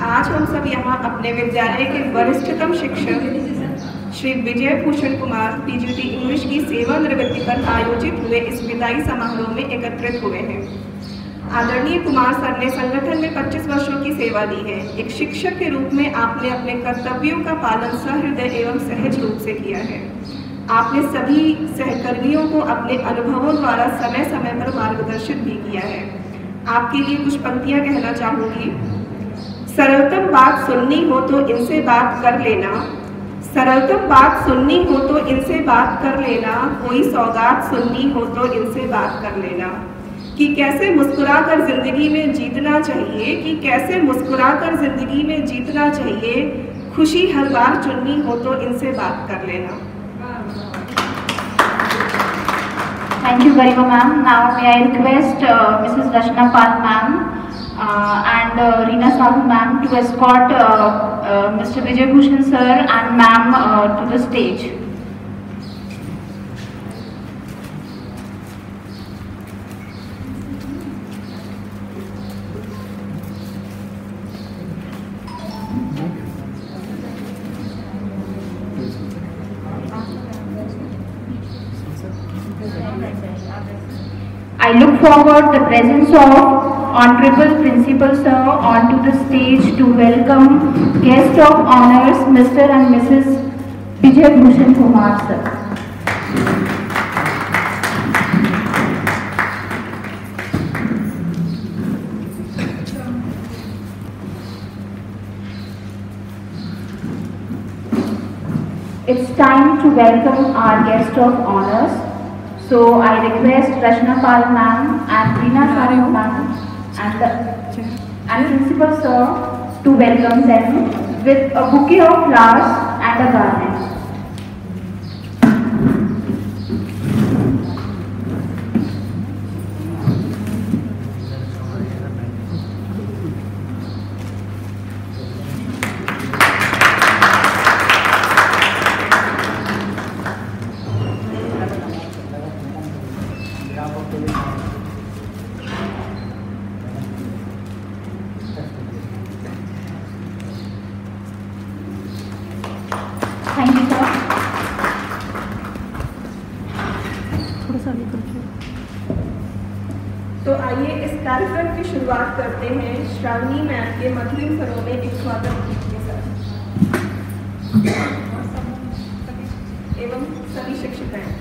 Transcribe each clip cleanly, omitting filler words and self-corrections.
आज हम सब यहाँ अपने विद्यालय के वरिष्ठतम शिक्षक श्री विजय भूषण कुमार पीजीटी इंग्लिश की सेवानिवृत्ति पर आयोजित हुए इस विदाई समारोह में एकत्रित हुए हैं। आदरणीय कुमार सर ने संगठन में 25 वर्षों की सेवा दी है। एक शिक्षक के रूप में आपने अपने कर्तव्यों का पालन सहृदय एवं सहज रूप से किया है। आपने सभी सहकर्मियों को अपने अनुभवों द्वारा समय समय पर मार्गदर्शित भी किया है। आपके लिए कुछ पंक्तियां कहना चाहूँगी। सरलतम बात सुननी हो तो इनसे बात कर लेना, सरलतम बात सुननी हो तो इनसे बात कर लेना, कोई सौगात सुननी हो तो इनसे बात कर लेना। कि कैसे मुस्कुराकर जिंदगी में जीतना चाहिए, कि कैसे मुस्कुराकर जिंदगी में जीतना चाहिए, खुशी हर बार चुननी हो तो इनसे बात कर लेना। Thank you very much, ma'am. Now may I request Mrs. Rachna Pal ma'am and Reena Sahu ma'am to escort Mr. Vijay Bhushan sir and ma'am to the stage. I look forward the presence of Honorable Principal Sir onto the stage to welcome guest of honors Mr. and Mrs. Vijay Bhushan Kumar sir. It's time to welcome our guest of honors. So I request Rachna Pal ma'am and Reena Sahu ma'am and Principal sir to welcome them with a bouquet of flowers and a garland. Thank you, sir. तो आइए इस कार्यक्रम की शुरुआत करते हैं Shravani ma'am के मधुर स्वरों में एक स्वागत गीत के साथ एवं सभी शिक्षिकाएं।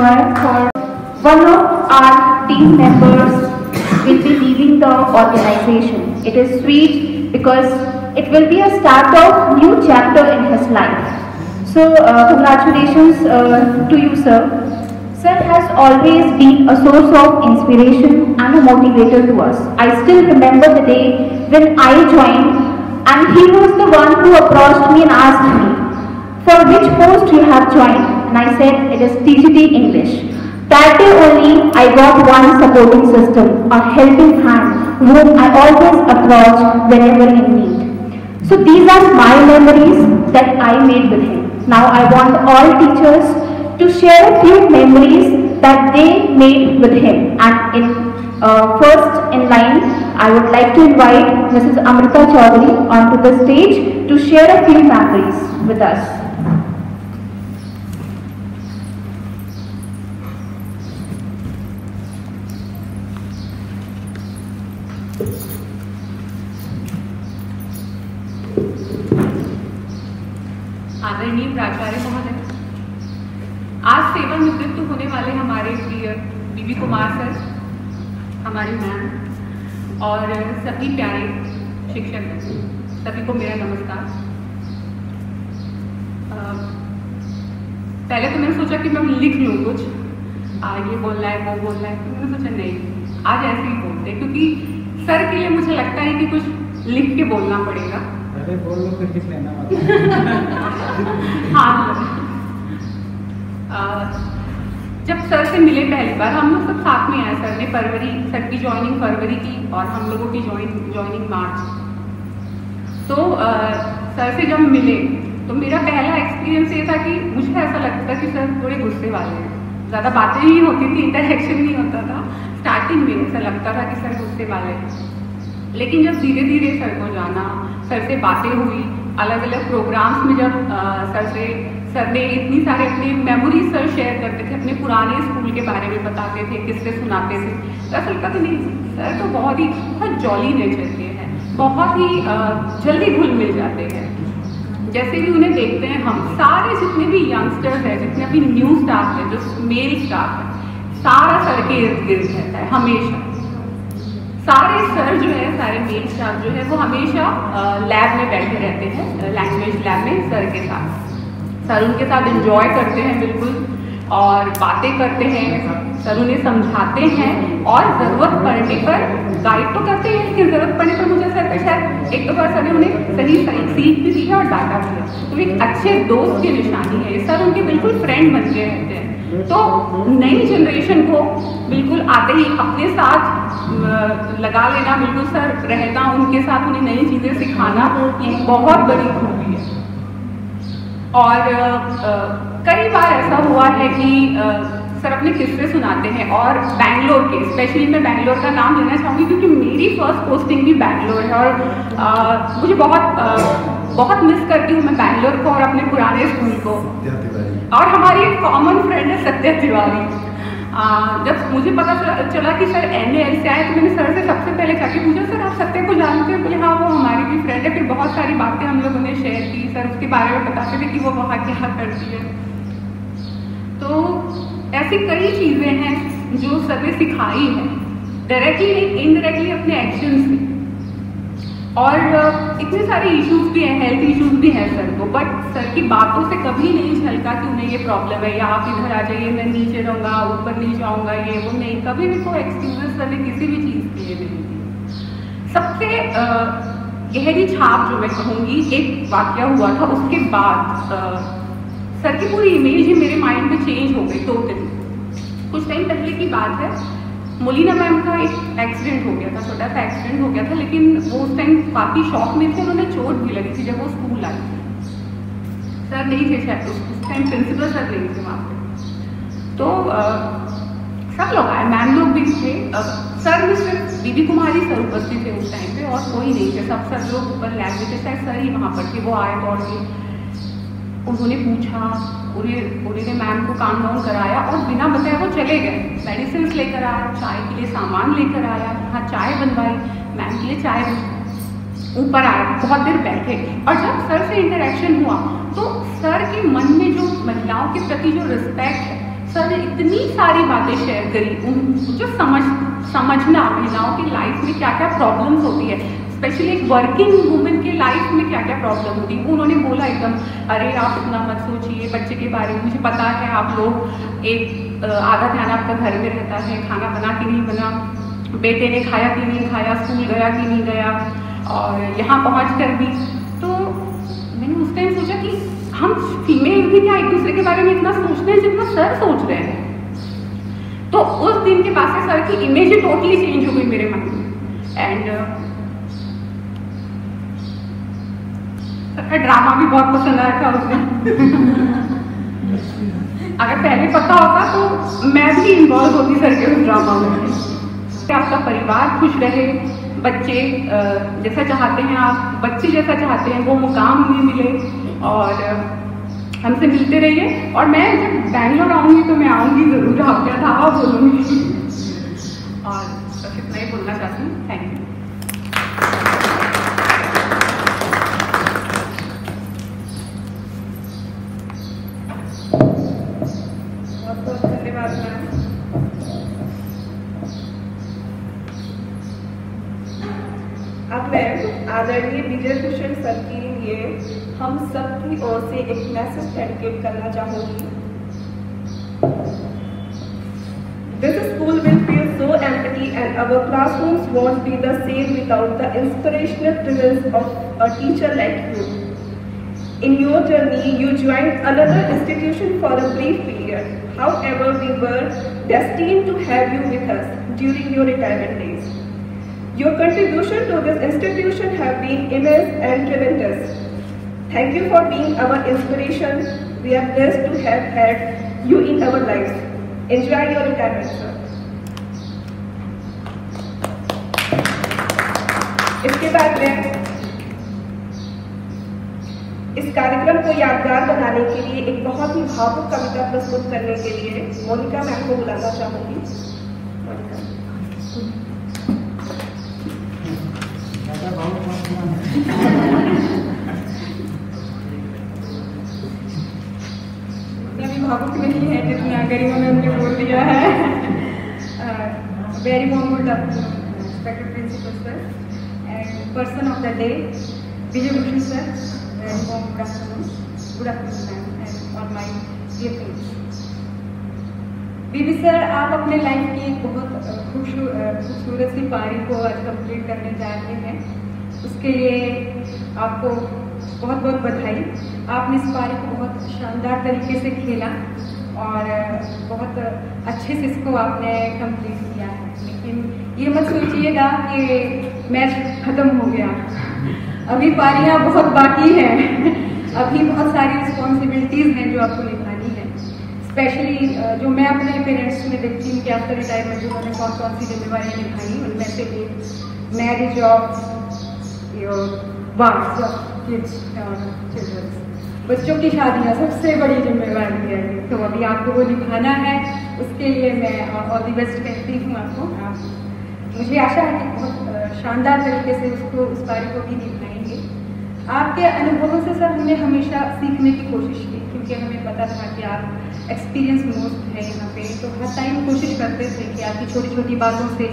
enjoy for one of our team members will be leaving the organization. It is sweet because it will be a start of new chapter in his life. So congratulations to you, sir. Sir has always been a source of inspiration and a motivator to us. I still remember the day when I joined and he was the one who approached me and asked me, "For which post you have joined?" And I said, "It is TGT English." That day only I got one supporting system, a helping hand, whom I always approach whenever in need. So these are my memories that I made with him. Now I want all teachers to share a few memories that they made with him. And in first in line, I would like to invite Mrs. Amrita Chaudhary onto the stage to share a few memories with us. आदरणीय प्राचार्य महोदय, आज सेवानिवृत्त होने वाले हमारे प्रिय बीबी Kumar sir, हमारी मैम और सभी प्यारे शिक्षक, सभी को मेरा नमस्कार। पहले तो मैंने सोचा कि मैं लिख लूँ कुछ, ये बोलना है वो बोलना है, तो मैंने सोचा नहीं, आज ऐसे ही बोलते, क्योंकि सर के लिए मुझे लगता है कि कुछ लिख के बोलना पड़ेगा। पहले बोल लो फिर लिख लेना। हाँ, जब सर से मिले पहली बार, हम लोग सब साथ में आए। सर ने सर की ज्वाइनिंग फरवरी की और हम लोगों की ज्वाइनिंग मार्च। तो सर से जब मिले तो मेरा पहला एक्सपीरियंस ये था कि मुझे ऐसा लगता था कि सर थोड़े गुस्से वाले हैं, ज़्यादा बातें ही होती थी, इंटरेक्शन नहीं होता था। स्टार्टिंग में ऐसा लगता था कि सर गुस्से वाले हैं, लेकिन जब धीरे धीरे सर को जाना, सर से बातें हुई, अलग अलग प्रोग्राम्स में जब सर ने इतनी सारे अपनी मेमोरीज सर शेयर करते थे, अपने पुराने स्कूल के बारे में बताते थे, किस्से सुनाते थे, तो ऐसा लगता था नहीं, सर तो बहुत जॉली नेचर के हैं, बहुत ही जल्दी घुल मिल जाते हैं। जैसे भी उन्हें देखते हैं, हम सारे जितने भी यंगस्टर्स हैं, जितने भी न्यू स्टाफ है, जो मेल स्टाफ है, सारा सर के इर्द गिर्द रहता है हमेशा। सारे सर जो है, सारे मेल स्टाफ जो है, वो हमेशा लैब में बैठे रहते हैं, लैंग्वेज लैब में सर के साथ। सर उनके साथ एंजॉय करते हैं बिल्कुल, और बातें करते हैं, सर उन्हें समझाते हैं, और ज़रूरत पड़ने पर गाइड तो करते हैं, लेकिन ज़रूरत पड़ने पर मुझे सर शायद एक दो बार सर ने उन्हें सही सीख भी दी है और डांटा भी है। तो एक अच्छे दोस्त की निशानी है, सर उनके बिल्कुल फ्रेंड बन के रहते हैं। तो नई जनरेशन को बिल्कुल आते ही अपने साथ लगा लेना, बिल्कुल सर रहना उनके साथ, उन्हें नई चीज़ें सिखाना, ये बहुत बड़ी खूबी है। और कई बार ऐसा हुआ है कि सर अपने किस्से सुनाते हैं, और बैंगलोर के, स्पेशली मैं बैंगलोर का नाम लेना चाहूँगी क्योंकि मेरी फर्स्ट पोस्टिंग भी बैंगलोर है, और मुझे बहुत मिस करती हूँ मैं बैंगलोर को और अपने पुराने स्कूल को। और हमारी एक कॉमन फ्रेंड है सत्या तिवारी। जब मुझे पता चला कि सर NAL से आए, तो मैंने सर से सबसे पहले जाके पूछा, सर आप सत्या को जानते हैं? बोले हाँ, वो हमारी भी फ्रेंड है। फिर बहुत सारी बातें हम लोगों ने शेयर की, सर उसके बारे में बताते थे कि वो वहाँ क्या करती है। तो ऐसी कई चीज़ें हैं जो सर ने सिखाई है, डायरेक्टली नहीं, इनडायरेक्टली अपने एक्शन से। और इतने सारे इश्यूज भी हैं, हेल्थ इश्यूज भी हैं सर को, बट सर की बातों से कभी नहीं झलका कि उन्हें ये प्रॉब्लम है, या आप इधर आ जाइए, मैं नीचे रहूँगा, ऊपर नहीं जाऊँगा, ये वो नहीं, कभी भी कोई एक्सक्यूजेस सर ने किसी भी चीज़ के लिए नहीं दी। सबसे गहरी छाप जो मैं कहूँगी, एक वाकया हुआ था, उसके बाद सर की पूरी इमेज ही मेरे माइंड में चेंज हो गई टोटली। कुछ टाइम पहले की बात है, मोलिना मैम का एक एक्सीडेंट हो गया था, छोटा सा एक्सीडेंट हो गया था, लेकिन वो उस टाइम काफ़ी शॉक में थे, उन्होंने चोट भी लगी थी जब वो स्कूल आई थी। सर नहीं थे शायद उस टाइम, प्रिंसिपल सर नहीं थे वहाँ पे। तो सब लोग आए, मैम लोग भी थे, सर में सिर्फ बीबी कुमारी सर उपस्थित थे उस टाइम पे, और कोई नहीं थे, सब सर लोग ऊपर लैब में थे, शायद सर ही वहाँ पर थे। वो आए दौड़ के, उन्होंने पूछा, उन्होंने मैम को काम वाम कराया, और बिना बताए वो चले गए। मेडिसिन लेकर आया, चाय के लिए सामान लेकर आया, हाँ चाय बनवाई, मैम के लिए चाय ऊपर आया, बहुत देर बैठे, और जब सर से इंटरेक्शन हुआ तो सर के मन में जो महिलाओं के प्रति जो रिस्पेक्ट है, सर ने इतनी सारी बातें शेयर करी, उन जो समझना महिलाओं की लाइफ में क्या क्या प्रॉब्लम्स होती है, स्पेशली एक वर्किंग वुमेन के लाइफ में क्या क्या प्रॉब्लम होती है। उन्होंने बोला एकदम, अरे आप इतना मत सोचिए बच्चे के बारे में, मुझे पता है आप लोग एक आधा ध्यान आपका घर में रहता है, खाना बना कि नहीं बना, बेटे ने खाया कि नहीं खाया, स्कूल गया कि नहीं गया, और यहाँ पहुँच कर भी। तो मैंने उस टाइम सोचा कि हम फीमेल भी क्या एक दूसरे के बारे में इतना सोचते हैं जितना सर सोच रहे हैं। तो उस दिन के बाद से सर की इमेज ही टोटली चेंज हो गई मेरे मन में। एंड सर का ड्रामा भी बहुत पसंद आया था उस दिन। अगर पहले पता होता तो मैं भी इन्वॉल्व होती सर के उस ड्रामा में। आपका परिवार खुश रहे, बच्चे जैसा चाहते हैं आप, बच्चे जैसा चाहते हैं वो मुकाम उन्हें मिले, और हमसे मिलते रहिए। और मैं जब बैंगलोर आऊँगी तो मैं आऊँगी ज़रूर, आपका धावा बोलूँगी। और बस इतना ही बोलना चाहती हूँ। Thank you. बहुत बहुत धन्यवाद मैम। अब मैं आदरणीय विजय भूषण सर के लिए हम सब की ओर से एक मैसेज डेडिकेट करना चाहूँगी। This school will feel so empty and our classrooms won't be the same without the inspirational presence of a teacher like you. In your journey, you joined another institution for a brief period. However, we were destined to have you with us during your retirement days. Your contribution to this institution have been immense and tremendous. Thank you for being our inspiration. We are blessed to have had you in our lives. Enjoy your retirement, sir. इसके बाद में इस कार्यक्रम को यादगार बनाने के लिए एक बहुत ही भावुक कविता प्रस्तुत करने के लिए मोनिका मैम को बुलाना चाहूंगी। मोनिका। अभी भावुक नहीं है जितना गरिमा मैम ने बोल दिया है। Very warm good afternoon respected principal sir and person of the day Vijay Bhushan sir. Very warm good afternoon ma'am and all my dear friends. B B sir, आप अपने लाइफ की एक बहुत खूबसूरत सी पारी को आज कंप्लीट करने जा रहे हैं। उसके लिए आपको बहुत बहुत बधाई। आपने इस पारी को बहुत शानदार तरीके से खेला और बहुत अच्छे से इसको आपने कंप्लीट किया है। लेकिन ये मत सोचिएगा कि मैच खत्म हो गया, अभी पारियाँ बहुत बाकी हैं। अभी बहुत सारी रिस्पॉन्सिबिलिटीज़ हैं जो आपको निभानी है। स्पेशली जो मैं अपने पेरेंट्स में देखती हूँ कि आफ्टर रिटायरमेंट उन्होंने कौन कौन सी जिम्मेवारियाँ निभाई, उनमें से एक marriage of wards of kids और चिल्ड्रंस, बच्चों की शादियाँ सबसे बड़ी जिम्मेवारी है। तो अभी आपको वो निभाना है, उसके लिए मैं ऑल द बेस्ट कहती हूँ आपको। मुझे आशा है कि बहुत शानदार तरीके से उसको उस पारी को भी निभाएंगे। आपके अनुभवों से सर हमने हमेशा सीखने की कोशिश की, क्योंकि हमें पता था कि आप एक्सपीरियंस मोस्ट है यहाँ पे, तो हर टाइम कोशिश करते थे कि आपकी छोटी छोटी बातों से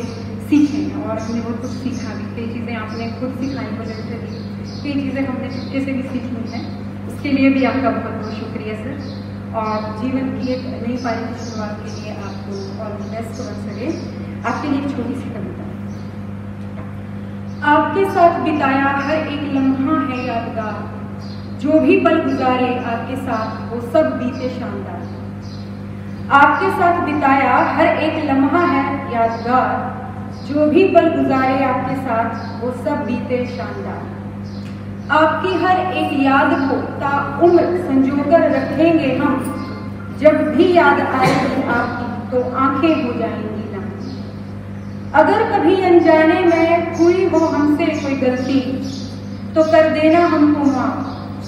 सीखें, और हमने बहुत कुछ सीखा भी। कई चीज़ें आपने खुद सिखाई वॉलंटरी, कई चीज़ें हमने चुपके से भी सीखी हैं। उसके लिए भी आपका बहुत बहुत शुक्रिया सर। और जीवन की एक नई पारी की शुरुआत के लिए आपको all the best once again. आपके लिए एक छोटी सी कविता। आपके साथ बिताया हर एक लम्हा है यादगार, जो भी पल गुजारे आपके साथ वो सब बीते शानदार। आपके साथ बिताया हर एक लम्हा है यादगार, जो भी पल गुजारे आपके साथ वो सब बीते शानदार। आपकी हर एक याद को ताउम्र संजोकर रखेंगे हम, जब भी याद आएगी आपकी तो आंखें हो जाएंगी नम। अगर कभी अनजाने में हुई हो हमसे कोई गलती, तो कर देना हमको माफ,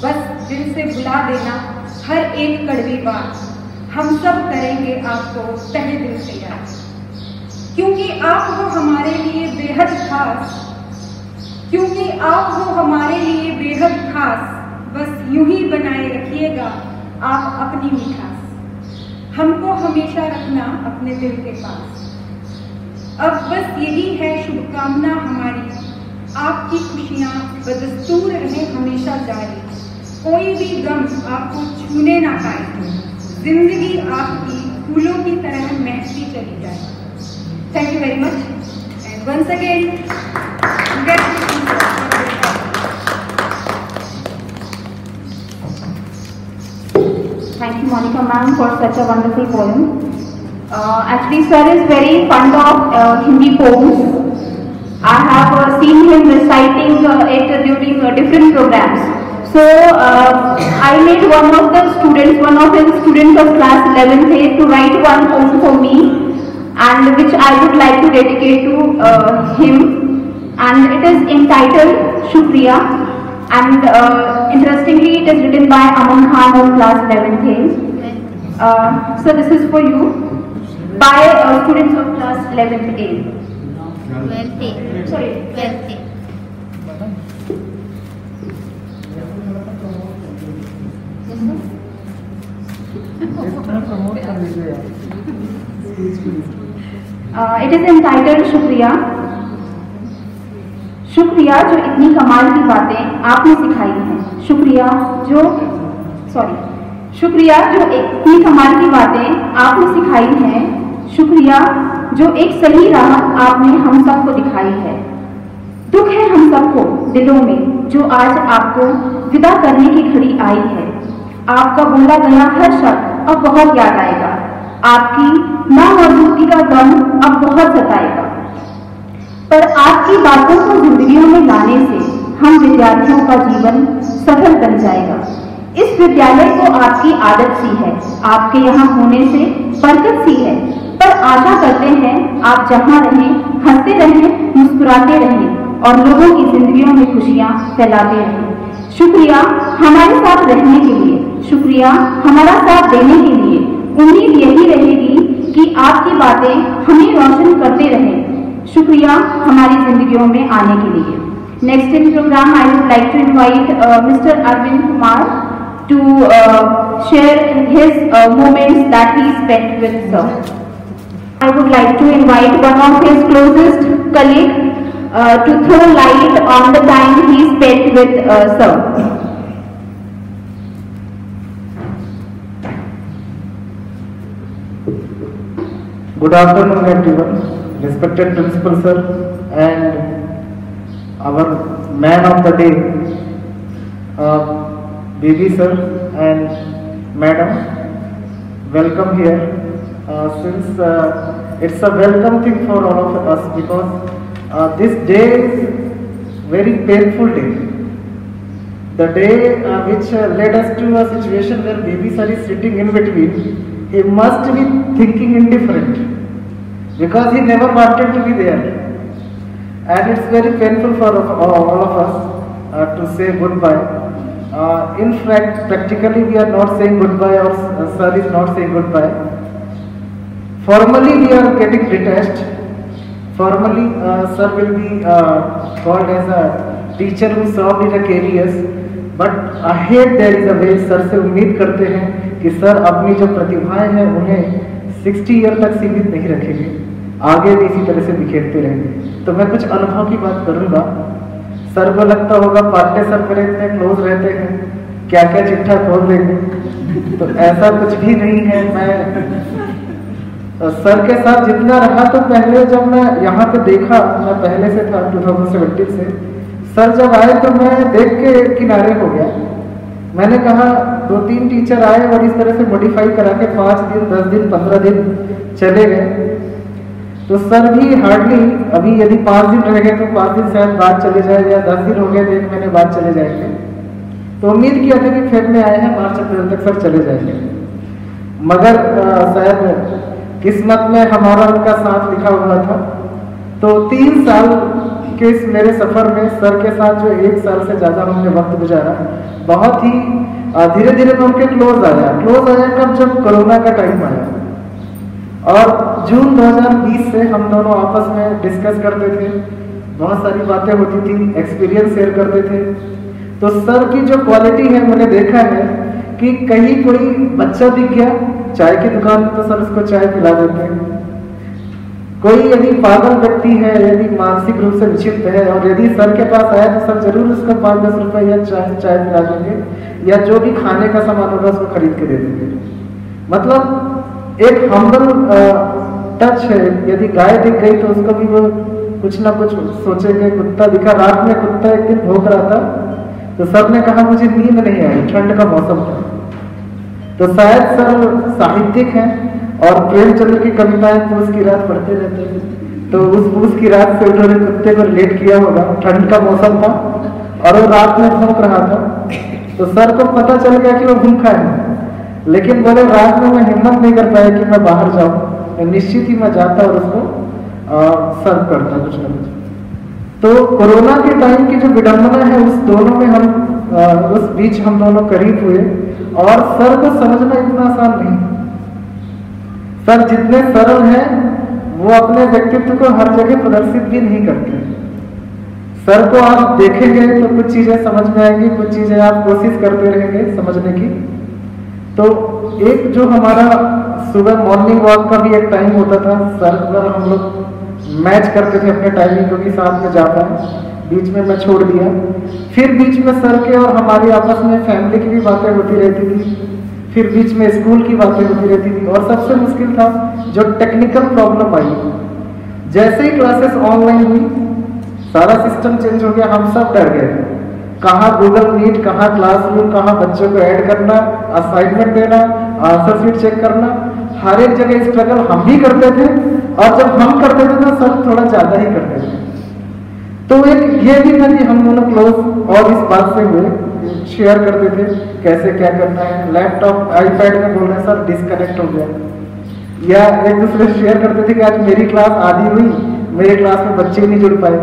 बस दिल से भुला देना हर एक कड़वी बात। हम सब करेंगे आपको तहे दिल से याद, क्योंकि आप हो हमारे लिए बेहद खास, क्योंकि आप हो हमारे लिए बेहद खास। बस यूं ही बनाए रखिएगा आप अपनी मिठास। हमको हमेशा रखना अपने दिल के पास। अब बस यही है शुभकामना हमारी, आपकी खुशियाँ बदस्तूर रहे हमेशा जारी, कोई भी गम आपको छूने ना पाए, जिंदगी आपकी फूलों की तरह महकती चली जाए। Thank you very much and once again Thank you, Monica ma'am, for such a wonderful poem. Actually, sir is very fond of Hindi poems. I have seen him reciting it during different programs. So, I made one of his students of class 11th A to write one poem for me, and which I would like to dedicate to him. And it is entitled Shukriya. And interestingly, it is written by Aman Khan of class 11th A. So this is for you by students of class 11th A. 12th A. Sorry, 12th A. It is entitled Shukriya. शुक्रिया जो इतनी कमाल की बातें आपने सिखाई हैं। शुक्रिया जो इतनी कमाल की बातें आपने सिखाई हैं। शुक्रिया जो एक सही राह आपने हम सबको दिखाई है। दुख है हम सबको दिलों में जो आज आपको विदा करने की घड़ी आई है। आपका बोला गया हर शब्द अब बहुत याद आएगा, आपकी नामौजूदगी का गम अब बहुत सताएगा। पर आपकी बातों को जिंदगियों में लाने से हम विद्यार्थियों का जीवन सफल बन जाएगा। इस विद्यालय को आपकी आदत सी है, आपके यहाँ होने से बरकत सी है। पर आशा करते हैं आप जहाँ रहें हंसते रहें, मुस्कुराते रहें और लोगों की जिंदगियों में खुशियाँ फैलाते रहें। शुक्रिया हमारे साथ रहने के लिए, शुक्रिया हमारा साथ देने के लिए। उम्मीद यही रहेगी कि आपकी बातें हमें रोशन करते रहें। शुक्रिया हमारी जिंदगियों में आने के लिए। Next in programme I would like to invite mister Arvind Kumar to share his moments that he spent with sir. I would like to invite one of his closest colleague to throw light on the time he spent with sir. Good afternoon, everyone. Respected principal sir and our man of the day, BB sir and madam. Welcome here. Since it's a welcome thing for all of us, because this day is very painful day. The day which led us to a situation where baby sir is sitting in between. He must be thinking indifferent because he never wanted to be there, and it's very painful for all of us to say goodbye. In fact, practically we are not saying goodbye, or sir is not saying goodbye. Formally we are getting detached. Formally sir will be called as a teacher who served in a KVS, but ahead there is a way. Sir से उम्मीद करते हैं कि sir अपनी जो प्रतिभाएं हैं उन्हें 60 ईयर तक सीमित नहीं रखेंगे, आगे भी इसी तरह से बिखेरते रहेंगे। तो मैं कुछ अनुभव की बात करूंगा। सर को लगता होगा पांडे सर मेरे इतने क्लोज रहते हैं, क्या क्या चिट्ठा खोल देंगे, तो ऐसा कुछ भी नहीं है। मैं सर के साथ जितना रहा, तो पहले जब मैं यहाँ पे देखा, मैं पहले से था 2017 से, सर जब आए तो मैं देख के किनारे हो गया। मैंने कहा 2-3 टीचर आए और इस तरह से मॉडिफाई करा के 5 दिन 10 दिन 15 दिन चले गए। तो सर भी हार्डली अभी यदि 5 दिन रह गए तो 5 दिन शायद बाद चले जाए, या 10 दिन हो गए तो 1 महीने बाद चले जाएंगे। तो उम्मीद किया था कि फेब में आए हैं, मार्च अप्रैल तक सर चले जाएंगे, मगर शायद किस्मत में हमारा उनका साथ लिखा हुआ था। तो 3 साल के इस मेरे सफर में सर के साथ जो 1 साल से ज़्यादा हमने वक्त गुजारा, बहुत ही धीरे धीरे मैं उनके क्लोज आया कब, जब कोरोना का टाइम आया। और जून 2020 से हम दोनों आपस में डिस्कस करते थे, बहुत सारी बातें होती थी, एक्सपीरियंस शेयर करते थे। तो सर की जो क्वालिटी है, मैंने देखा है कि कहीं कोई बच्चा दिख गया चाय की दुकान में तो सर उसको चाय पिला देते हैं। कोई यदि पागल व्यक्ति है, यदि मानसिक रूप से विक्षिप्त है और यदि सर के पास आया तो सर जरूर उसको 5-10 रुपए या चाय पिला देंगे, या जो भी खाने का सामान होगा उसको खरीद के दे देंगे। मतलब एक हम्बल टच है। यदि गाय दिख गई तो उसको भी वो कुछ ना कुछ सोचेंगे। कुत्ता दिखा, रात में कुत्ता एक दिन भौंक रहा था तो सर ने कहा मुझे नींद नहीं आई, ठंड का मौसम था। तो शायद सर साहित्यिक हैं और प्रेमचंद्र की कविताएं पूस की रात पढ़ते रहते हैं, तो उस पूस की रात से उन्होंने कुत्ते को रिलेट किया होगा। ठंड का मौसम था और वो रात में भौंक रहा था, तो सर को पता चल गया कि वो भूखा है, लेकिन बोले रात में मैं हिम्मत नहीं कर पाया कि मैं बाहर जाऊं, निश्चित ही मैं जाता और उसको सर्व करता कुछ ना कुछ। तो कोरोना के टाइम की जो विडंबना है उस दोनों में हम उस बीच हम दोनों करीब हुए, और सर को समझना इतना आसान नहीं। सर जितने सरल हैं वो अपने व्यक्तित्व को हर जगह प्रदर्शित भी नहीं करते। सर को आप देखेंगे तो कुछ चीजें समझ में आएंगी, कुछ चीजें आप कोशिश करते रहेंगे समझने की। तो एक जो हमारा सुबह मॉर्निंग वॉक का भी एक टाइम होता था, सर पर हम लोग मैच करते थे अपने टाइमिंग को कि साथ में जाता है, बीच में मैं छोड़ दिया। फिर बीच में सर के और हमारी आपस में फैमिली की भी बातें होती रहती थी, फिर बीच में स्कूल की बातें होती रहती थी, और सबसे मुश्किल था जो टेक्निकल प्रॉब्लम आई। जैसे ही क्लासेस ऑनलाइन हुई, सारा सिस्टम चेंज हो गया, हम सब डर गए। कहाँ गूगल मीट, कहाँ क्लासरूम, कहाँ बच्चों को ऐड करना, असाइनमेंट देना, आंसर शीट चेक करना, हर एक जगह स्ट्रगल हम भी करते थे, और जब हम करते थे तो सर थोड़ा ज्यादा ही करते थे। तो एक ये भी था कि हम दोनों क्लोज और इस बात से हुए, शेयर करते थे कैसे क्या करना है। लैपटॉप आईपैड में बोल रहे हैं सर डिस्कनेक्ट हो गया, या एक दूसरे से शेयर करते थे कि आज मेरी क्लास आधी हुई, मेरे क्लास में बच्चे नहीं जुड़ पाए।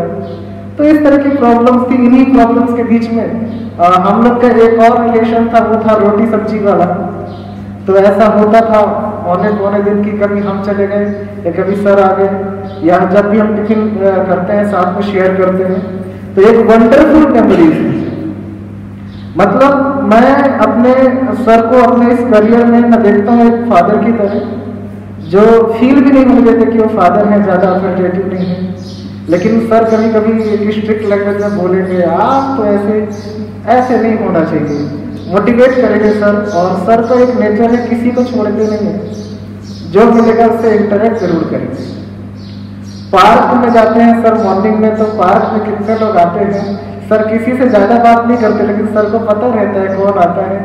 तो इस तरह की प्रॉब्लम्स थी। इन्हीं प्रॉब्लम्स के बीच में हम लोग का एक और रिलेशन था, वो था रोटी सब्जी वाला। तो ऐसा होता था, पौने दिन की कभी हम चले गए या कभी सर आ गए, या जब भी हम टिफिन करते हैं साथ में शेयर करते हैं, तो एक वंडरफुल मेमोरीज। मतलब मैं अपने सर को अपने इस करियर में मैं देखता हूँ एक फादर की तरह, जो फील भी नहीं होने देते कि वो फादर है, ज्यादा अथॉरिटेटिव नहीं है, लेकिन सर कभी कभी एक स्ट्रिक्ट लैंग्वेज में बोलेंगे आप तो ऐसे नहीं होना चाहिए, मोटिवेट करेंगे सर। और सर का एक नेचर है किसी को छोड़ते नहीं है, जो मिलेगा उससे इंटरेक्ट जरूर करेंगे। पार्क में जाते हैं सर मॉर्निंग में, तो पार्क में कितने लोग आते हैं, सर किसी से ज्यादा बात नहीं करते, लेकिन सर को पता रहता है कौन आता है,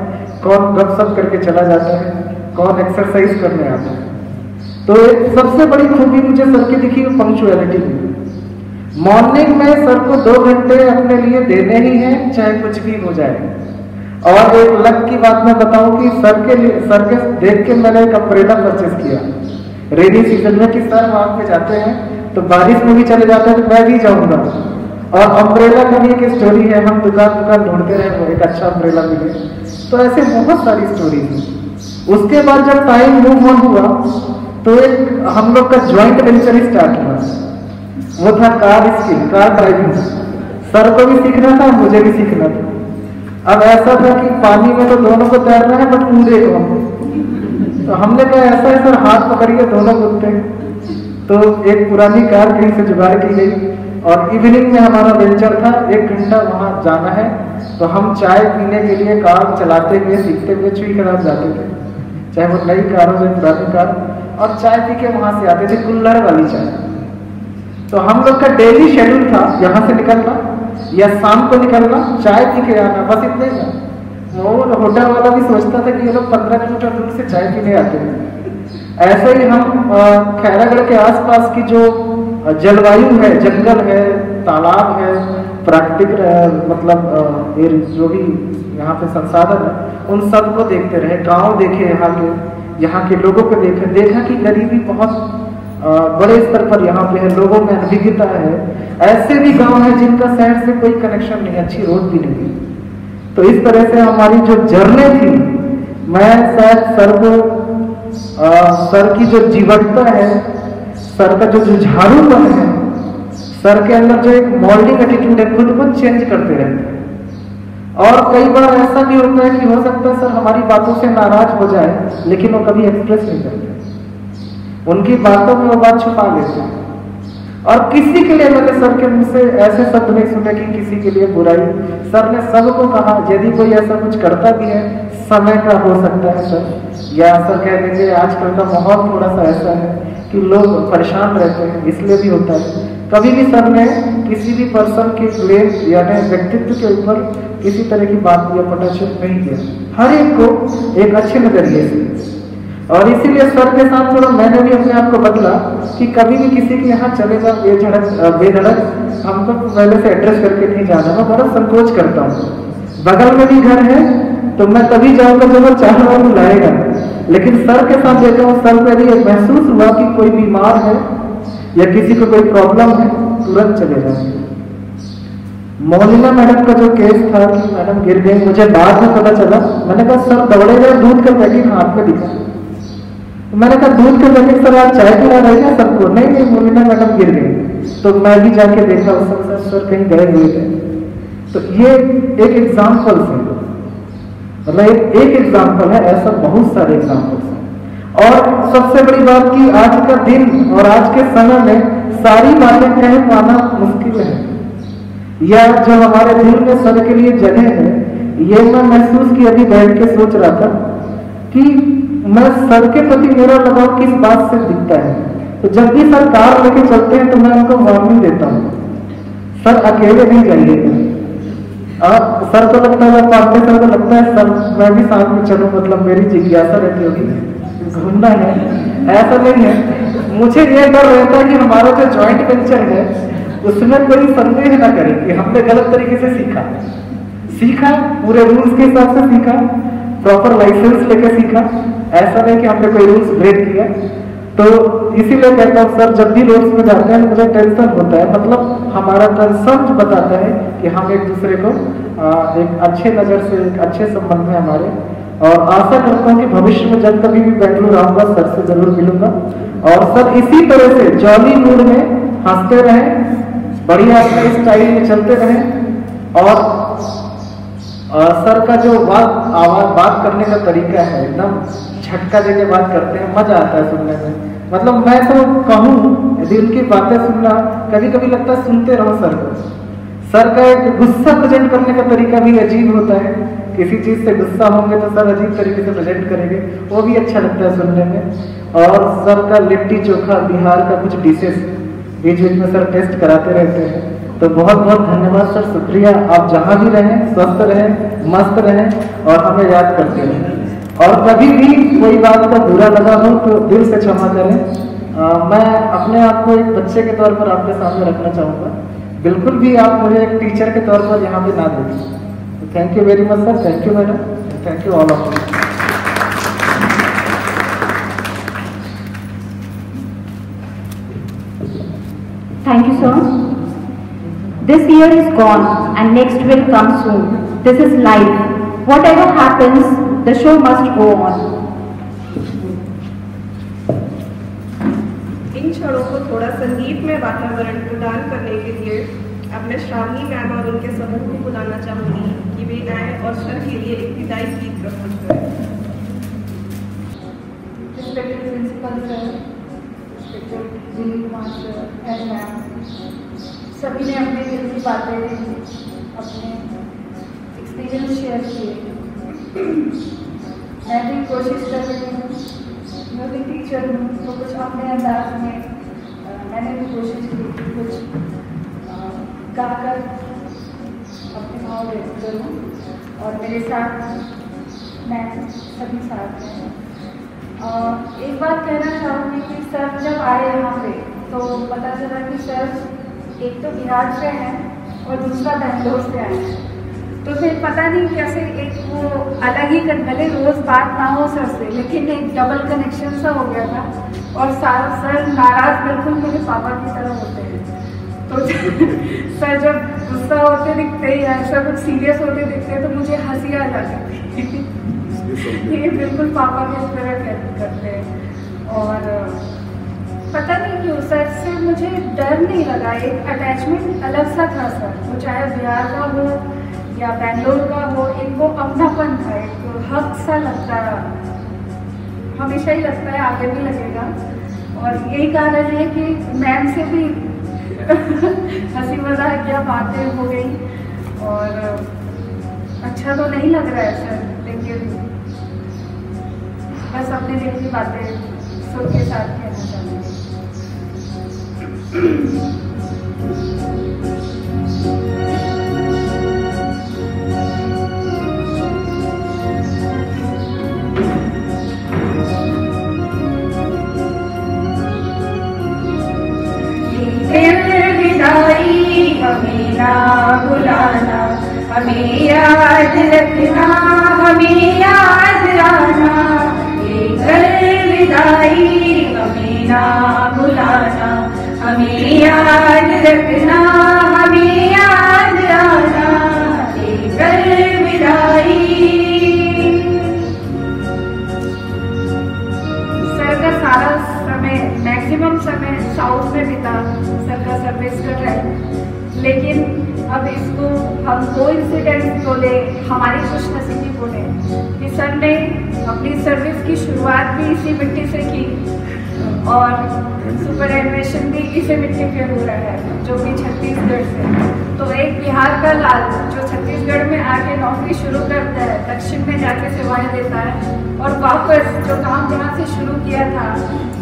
कौन गपशप करके चला जाता है, कौन एक्सरसाइज करने आता है। तो एक सबसे बड़ी खूबी मुझे सर की दिखी वो पंक्चुअलिटी में। मॉर्निंग में सर को 2 घंटे अपने लिए देने ही हैं, चाहे कुछ भी हो जाए। और एक लक की बात मैं बताऊं कि सर के देख के मैंने एक अम्ब्रेला परचेज किया रेनी सीजन में, कि सर वहां पे जाते हैं तो बारिश में भी चले जाते हैं तो मैं भी जाऊंगा। और अम्ब्रेला का भी एक स्टोरी है, हम दुकान ढूंढते रहे वो एक अच्छा अम्ब्रेला मिले। तो ऐसे बहुत सारी स्टोरी थी। उसके बाद जब टाइम मूव ऑन हुआ तो एक हम लोग का ज्वाइंट वेंचर स्टार्ट हुआ, वो था कार ड्राइविंग। सर को भी सीखना था, मुझे भी सीखना था। अब ऐसा था कि पानी में तो दोनों को तैरना है, बट कूदे को तो हमने कहा ऐसा है सर, हाथ पकड़िए दोनों कूदते। तो एक पुरानी कार कहीं से जुगाड़ की गई, और इवनिंग में हमारा वेंचर था 1 घंटा वहां जाना है। तो हम चाय पीने के लिए कार चलाते हुए सीखते हुए चुई खराब जाते थे, चाहे वो नई कार हो चाहे पुरानी कार, और चाय पी के वहां से आते थे, कुल्हड़ वाली चाय। तो हम लोग का डेली शेड्यूल था यहाँ से निकलना या शाम को निकलना, चाय पी के आना, बस इतने ही। वो होटल वाला भी सोचता था कि ये लोग 15 किलोमीटर दूर से चाय पीने आते हैं। ऐसे ही हम खैरागढ़ के आसपास की जो जलवायु है, जंगल है, तालाब है, प्राकृतिक मतलब जो भी यहाँ पे संसाधन है, उन सब को देखते रहे। गांव देखे यहाँ के लोगों को देखा कि गरीबी बहुत बड़े स्तर पर यहाँ पे है, लोगों में अनभिज्ञता है। ऐसे भी गांव है जिनका शहर से कोई कनेक्शन नहीं, अच्छी रोड भी नहीं। तो इस तरह से हमारी जो जर्नी थी, मैं शायद सर की जो जीवटता है, सर का जो जुझारूपन है, सर के अंदर जो एक मॉडलिंग एटीट्यूड है, खुद को चेंज करते रहते हैं। और कई बार ऐसा भी होता है कि हो सकता है सर हमारी बातों से नाराज हो जाए, लेकिन वो कभी एक्सप्रेस नहीं करते, उनकी बातों में वो बात छुपा लेते हैं। और किसी के लिए मैंने सर के मुंह से ऐसे शब्द नहीं सुने कि किसी के लिए बुराई। सर ने सबको कहा यदि कोई ऐसा कुछ करता भी है समय का हो सकता है सर, या सर कह देंगे आजकल का माहौल थोड़ा सा ऐसा है कि लोग परेशान रहते हैं, इसलिए भी होता है। कभी भी सर ने किसी भी पर्सन के ब्लेम यानी व्यक्तित्व के ऊपर किसी तरह की बात या पटाक्षेप नहीं किया, हर एक को एक अच्छे नजरिए से। और इसीलिए सर के साथ थोड़ा मैंने भी अपने आप को बदला कि कभी भी किसी के यहाँ चलेगा बेधड़क हमको पहले से एड्रेस करके नहीं जाना, मैं बड़ा संकोच करता हूँ। बगल में भी घर है तो मैं तभी जाऊंगा जब वो चाह रहा हूँ लाएगा, लेकिन सर के साथ देखा हूँ सर पर ये महसूस हुआ कि कोई बीमार है या किसी को कोई प्रॉब्लम है तुरंत चले जाएंगे। मौलिना मैडम का जो केस था कि मैडम गिर गई, मुझे बाद में पता चला, मैंने कहा सर दौड़े गए, दूध का पैकेट हाथ में दिखा, मैंने कहा दूध के पैकेट सर आप चाय पिला रहे हैं सबको, नहीं मौलिना मैडम गिर गई। तो मैं भी जाके देखा उस समय सर कहीं गए हुए थे। तो ये एक एग्जाम्पल है, मतलब एक एग्जाम्पल है, ऐसा बहुत सारे एग्जाम्पल्स हैं। और सबसे बड़ी बात कि आज का दिन और आज के समय में सारी बातें कह पाना मुश्किल है, या जो हमारे दिल में सर के लिए जगह है, ये मैं महसूस की अभी बैठ के सोच रहा था कि मैं सर के प्रति मेरा लगाव किस बात से दिखता है। तो जब भी सर कार लेके चलते हैं तो मैं उनको वार्निंग देता हूँ, सर अकेले नहीं जाइएगा। सर को लगता है पांडे सर को लगता है सर मैं भी साथ में चलूं, मतलब मेरी जिज्ञासा रहती होगी घूमना है, ऐसा नहीं है। मुझे ये डर रहता है कि हमारा जो जॉइंट वेंचर है उसमें कोई संदेह ना करे कि हमने गलत तरीके से सीखा, पूरे रूल्स के हिसाब से सीखा, प्रॉपर लाइसेंस लेके सीखा, ऐसा नहीं कि हमने कोई रूल्स ब्रेक किया। तो इसीलिए कहता हूँ सर जब भी रोड्स में जाते हैं मुझे टेंशन होता है, मतलब हमारा कंसर्न बताता है कि हम एक दूसरे को एक अच्छे नज़र से, एक अच्छे संबंध में हमारे। और आशा करता हूँ कि भविष्य में जब कभी भी बेंगलुरु आऊँगा सर से जरूर मिलूंगा, और सर इसी तरह से जॉली मूड में हंसते रहें, बढ़िया अपने स्टाइल में चलते रहें। और सर का जो बात करने का तरीका है एकदम झटका देके बात करते हैं, मजा आता है सुनने में। मतलब मैं तो कहूँ यदि उनकी बातें सुनना कभी कभी लगता है सुनते रहो सर को। सर का एक गुस्सा प्रेजेंट करने का तरीका भी अजीब होता है, किसी चीज से गुस्सा होंगे तो सर अजीब तरीके से प्रेजेंट करेंगे, वो भी अच्छा लगता है सुनने में। और सर का लिट्टी चोखा, बिहार का कुछ डिशेस बीच बीच में सर टेस्ट कराते रहते हैं। तो बहुत बहुत धन्यवाद सर, शुक्रिया। आप जहाँ भी रहें स्वस्थ रहें, मस्त रहें और हमें याद करते रहें। और कभी भी कोई बात का बुरा लगा हो तो दिल से क्षमा करें। मैं अपने आप को एक बच्चे के तौर पर आपके सामने रखना चाहूँगा, बिल्कुल भी आप मुझे एक टीचर के तौर पर यहाँ पे ना देखें। Thank you very much sir, thank you madam, thank you all of you. Thank you, sir. This year is gone and next will come soon. This is life. Whatever happens, the show must go on. इन क्षणों को थोड़ा संगीतमय वातावरण प्रदान करने के लिए अब मैं श्रावणी मैम और उनके समूह को बुलाना चाहूंगी कि वे आए और सर के लिए एक विदाई गीत प्रस्तुत करें। Respected principal sir, respected Dilip master and ma'am, सभी ने अपने दिल की बातें, अपने एक्सपीरियंस शेयर किए। मैं भी कोशिश कर रही हूँ, मैं भी टीचर हूँ तो कुछ अपने अंदाज में मैंने भी कोशिश की कि कुछ गाकर अपने भाव व्यक्त करूँ और मेरे साथ मैं सभी साथ हैं। एक बात कहना चाहूँगी कि सर जब आए यहाँ पे तो पता चला कि सर एक तो बिहार से हैं और दूसरा बेंगलोर से आए हैं, तो फिर पता नहीं कैसे एक वो अलग ही भले रोज़ बात ना हो सर से, लेकिन एक डबल कनेक्शन सा हो गया था। और सर नाराज़ बिल्कुल मेरे पापा की तरह होते हैं, तो सर जब गुस्सा होते दिखते या ऐसा कुछ सीरियस होते दिखते तो मुझे हंसी आ जाती थी। ये बिल्कुल पापा की तरह करते हैं। और पता नहीं क्यों सर से मुझे डर नहीं लगा, एक अटैचमेंट अलग सा था सर, वो चाहे बिहार का हो या बेंगलोर का हो, इनको अपनापन था, एक हक सा लगता है, हमेशा ही लगता है, आगे भी लगेगा। और यही कारण है कि मैम से भी हंसी मजाक या बातें हो गई और अच्छा तो नहीं लग रहा है सर, लेकिन बस अपने दिल की बातें सुन के साथ कहना चाहूँगी। हमें ना भुलाना, हमें याद रखना, हमें याद आना, ये अलविदाई हमें ना भुलाना, हमें याद रखना, हमें याद आना, ये अलविदाई। सर का सारा समय, मैक्सिमम समय साउथ में बिता, सर का सर्विस कर रहे हैं, लेकिन अब इसको हम कोइंसिडेंस बोले, हमारी खुशनसीबी बोले कि सर ने अपनी सर्विस की शुरुआत भी इसी मिट्टी से की और सुपर एनिमेशन भी इसी मिट्टी पे हो रहा है, जो कि छत्तीसगढ़ से। तो एक बिहार का लाल जो छत्तीसगढ़ में आके नौकरी शुरू करता है, दक्षिण में जाके सेवाएं देता है और वापस जो काम जहाँ से शुरू किया था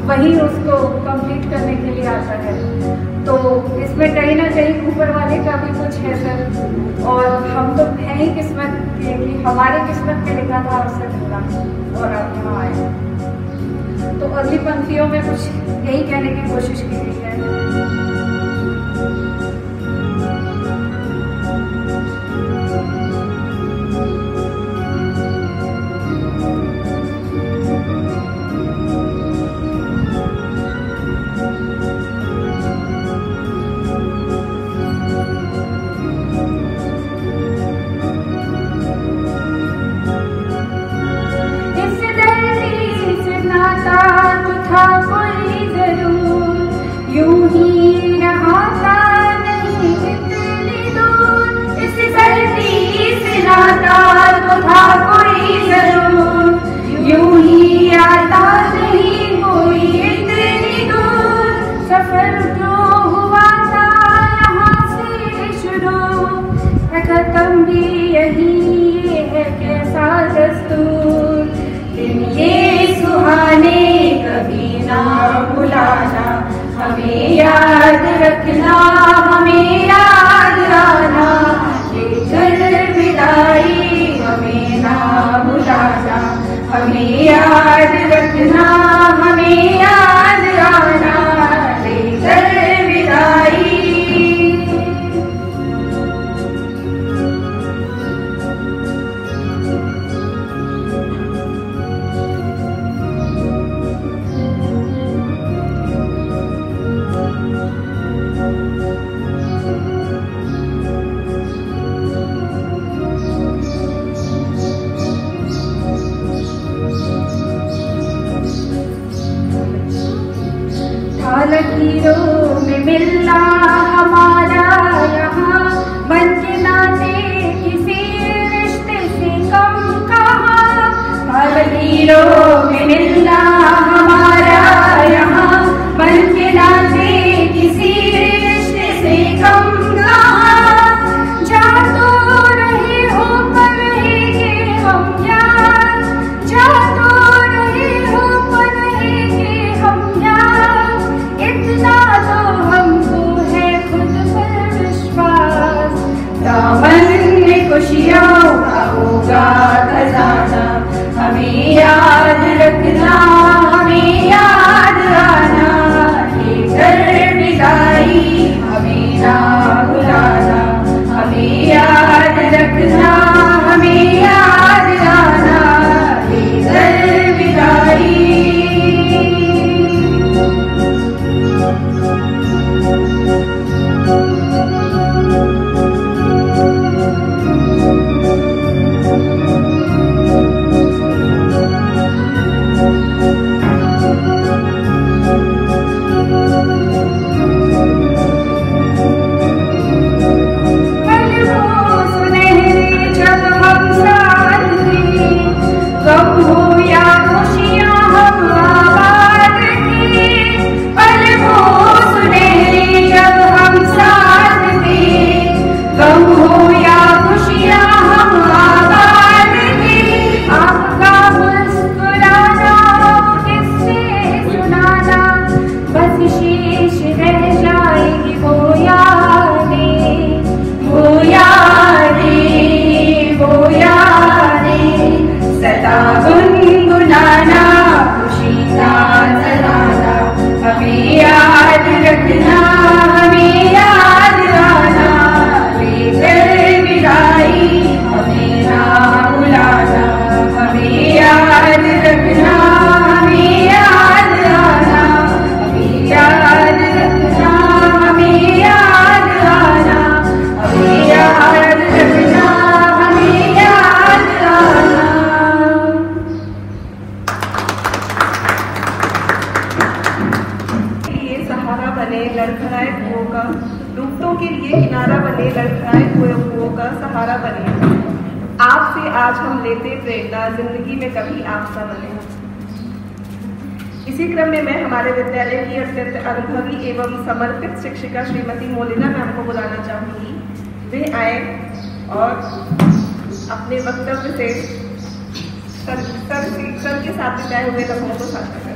वही उसको कंप्लीट करने के लिए आता है। तो इसमें कहीं ना कहीं ऊपर वाले का भी कुछ है सर, और हम तो हैं ही किस्मत के कि हमारी किस्मत में लिखा था अवसर मिला और आप यहाँ आए। तो अगली पंक्तियों में कुछ यही कहने की कोशिश की गई है। था कोई जरूर, यूं ही रहा था नहीं इतनी दूर, इस धरती से नाता तो था कोई जरूर, यूं ही आता नहीं कोई इतनी दूर, सफर जो हुआ था यहाँ से शुरू, खत्म भी यही है कैसा दस्तूर, दिन ये सुहाने कभी ना भुलाना, हमें याद रखना, हमें याद आना, ये अलविदाई हमें ना भुलाना, हमें याद रखना, हमें याद आना, ये अलविदाई। गुनगुनाना, खुशी साथ सलाना, हमें याद रखना, हमें याद आना, लेकर विदाई हमें ना भुलाना, हमें याद रखना, हमें याद आना, हमें याद रखना, हमें याद आना, हमें याद रखना, हमें याद आना। लिए सहारा बने लड़खड़ाए कुओं का, डूबतों के लिए किनारा बने लड़खड़ाए कुओं का सहारा बने। आपसे आज हम लेते प्रेरणा, जिंदगी में कभी आप सा बने। इसी क्रम में मैं हमारे विद्यालय की अत्यंत अनुभवी एवं समर्पित शिक्षिका श्रीमती मोलिना मैम को बुलाना चाहूंगी। वे आए और अपने वक्तव्य से सर के साथ बिताए हुए लम्हों को साझा करें।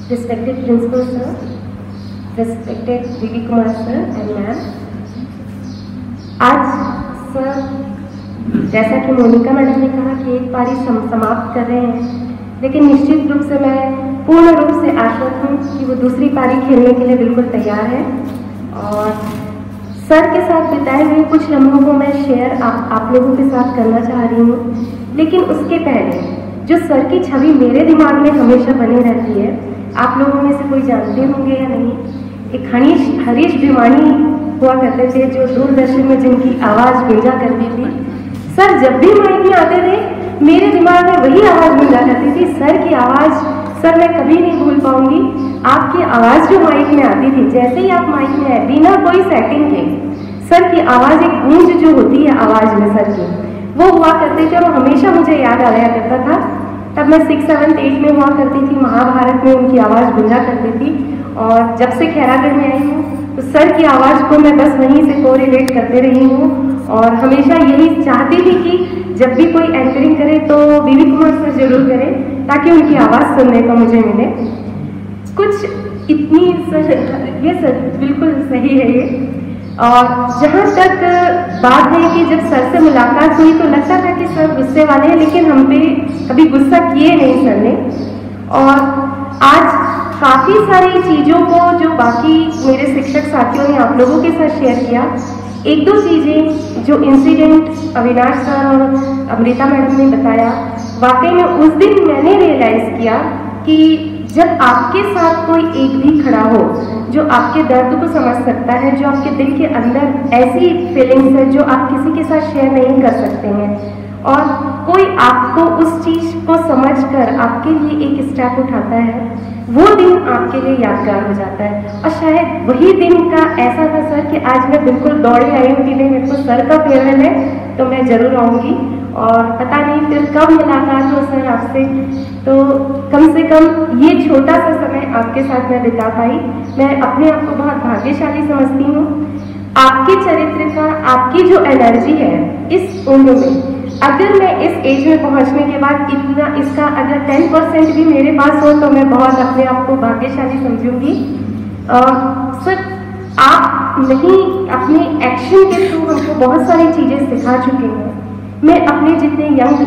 Respected Principal Sir, respected V.V. Kumar Sir and Ma'am, आज सर जैसा कि मोनिका मैडम ने कहा कि एक पारी समाप्त कर रहे हैं, लेकिन निश्चित रूप से मैं पूर्ण रूप से आश्वस्त हूँ कि वो दूसरी पारी खेलने के लिए बिल्कुल तैयार है। और सर के साथ बिताए हुए कुछ लम्हों को मैं शेयर आप लोगों के साथ करना चाह रही हूँ, लेकिन उसके पहले जो सर की छवि मेरे दिमाग में हमेशा बनी रहती है, आप लोगों में से कोई जानते होंगे या नहीं, एक हरीश भिवानी हुआ करते थे जो दूरदर्शन में जिनकी आवाज़ गूंजा करती थी। सर जब भी माइक में आते थे मेरे दिमाग में वही आवाज़ गूंजा करती थी। सर की आवाज़ सर मैं कभी नहीं भूल पाऊंगी। आपकी आवाज़ जो माइक में आती थी, जैसे ही आप माइक में आए बिना कोई सेटिंग के, सर की आवाज़ एक गूंज जो होती है आवाज़ में सर की, वो हुआ करते थे और हमेशा मुझे याद आया करता था। तब मैं 6, 7, 8 में हुआ करती थी, महाभारत में उनकी आवाज़ गूंजा करती थी। और जब से खैरागढ़ में आई हूँ तो सर की आवाज़ को मैं बस वहीं से कोरिलेट करते रही हूँ और हमेशा यही चाहती थी कि जब भी कोई एंकरिंग करे तो वी.वी. कुमार सर जरूर करें, ताकि उनकी आवाज़ सुनने को मुझे मिले। कुछ इतनी ये सर बिल्कुल सही है ये। और जहाँ तक बात है कि जब सर से मुलाकात हुई तो लगता था कि सर गुस्से वाले हैं, लेकिन हम पे कभी गुस्सा किए नहीं सर ने। और आज काफ़ी सारी चीज़ों को जो बाकी मेरे शिक्षक साथियों ने आप लोगों के साथ शेयर किया, एक दो चीज़ें जो इंसिडेंट अविनाश सर और अमृता मैडम ने बताया, वाकई में उस दिन मैंने रियलाइज़ किया कि जब आपके साथ कोई एक भी खड़ा हो जो आपके दर्द को समझ सकता है, जो आपके दिल के अंदर ऐसी फीलिंग्स है जो आप किसी के साथ शेयर नहीं कर सकते हैं, और कोई आपको उस चीज़ को समझकर आपके लिए एक स्टेप उठाता है, वो दिन आपके लिए यादगार हो जाता है। और शायद वही दिन का ऐसा था सर कि आज मैं बिल्कुल दौड़े आई हूँ कि नहीं मेरे को सर का फेयरवेल है तो मैं ज़रूर आऊँगी। और पता नहीं फिर कब मुलाकात हो सर आपसे, तो कम से कम ये छोटा सा समय आपके साथ मैं बिता पाई, मैं अपने आप को बहुत भाग्यशाली समझती हूँ। आपके चरित्र का, आपकी जो एनर्जी है इस उम्र में, अगर मैं इस एज में पहुंचने के बाद इतना इसका अगर 10% भी मेरे पास हो तो मैं बहुत अपने आप को भाग्यशाली समझूंगी। सर आप नहीं अपने एक्शन के थ्रू हमको बहुत सारी चीज़ें सिखा चुके हैं। मैं अपने जितने यंग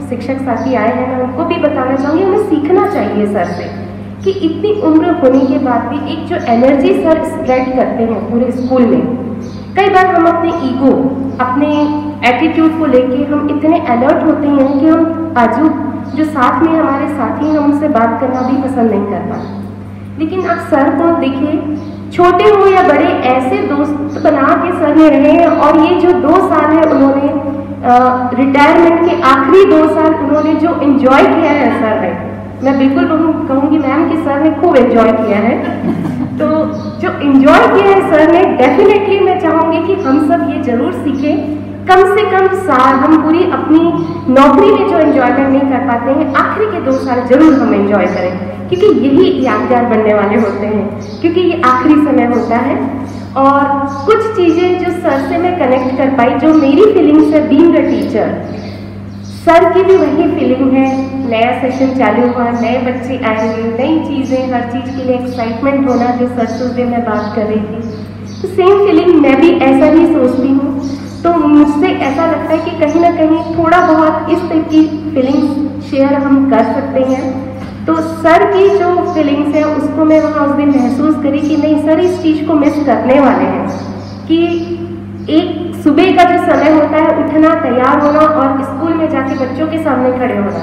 शिक्षक साथी आए हैं मैं उनको भी बताना चाहूँगी, हमें सीखना चाहिए सर से कि इतनी उम्र होने के बाद भी एक जो एनर्जी सर स्प्रेड करते हैं पूरे स्कूल में, कई बार हम अपने ईगो, अपने एटीट्यूड को लेके हम इतने अलर्ट होते हैं कि हम बाजू जो साथ में हमारे साथी हैं उनसे बात करना भी पसंद नहीं कर पाते। लेकिन आप सर को देखिए, छोटे हो या बड़े, ऐसे दोस्त बना के सर ने रहे हैं। और ये जो 2 साल है उन्होंने रिटायरमेंट के आखिरी 2 साल उन्होंने जो एंजॉय किया है सर ने, मैं बिल्कुल कहूँगी मैम कि सर ने खूब एंजॉय किया है। तो जो एंजॉय किया है सर ने, डेफिनेटली मैं चाहूँगी कि हम सब ये जरूर सीखें। कम से कम साल हम पूरी अपनी नौकरी में जो एंजॉयमेंट नहीं कर पाते हैं, आखिरी के 2 साल जरूर हम एंजॉय करें, क्योंकि यही यादगार बनने वाले होते हैं, क्योंकि ये आखिरी समय होता है। और कुछ चीज़ें जो सर से मैं कनेक्ट कर पाई, जो मेरी फीलिंग्स है बीइंग अ टीचर, सर की भी वही फीलिंग है नया सेशन चालू हुआ, नए बच्चे आएंगे, नई चीज़ें, हर चीज़ के लिए एक्साइटमेंट होना, जो सर से उस दिन मैं बात कर रही थी, तो सेम फीलिंग मैं भी ऐसा ही सोचती हूँ। तो मुझसे ऐसा लगता है कि कहीं ना कहीं थोड़ा बहुत इस तरह की फीलिंग्स शेयर हम कर सकते हैं। तो सर की जो फीलिंग्स है उसको मैं वहाँ उस दिन महसूस करी कि नहीं, सर इस चीज़ को मिस करने वाले हैं कि एक सुबह का जो समय होता है, उठना, तैयार होना और स्कूल में जाके बच्चों के सामने खड़े होना,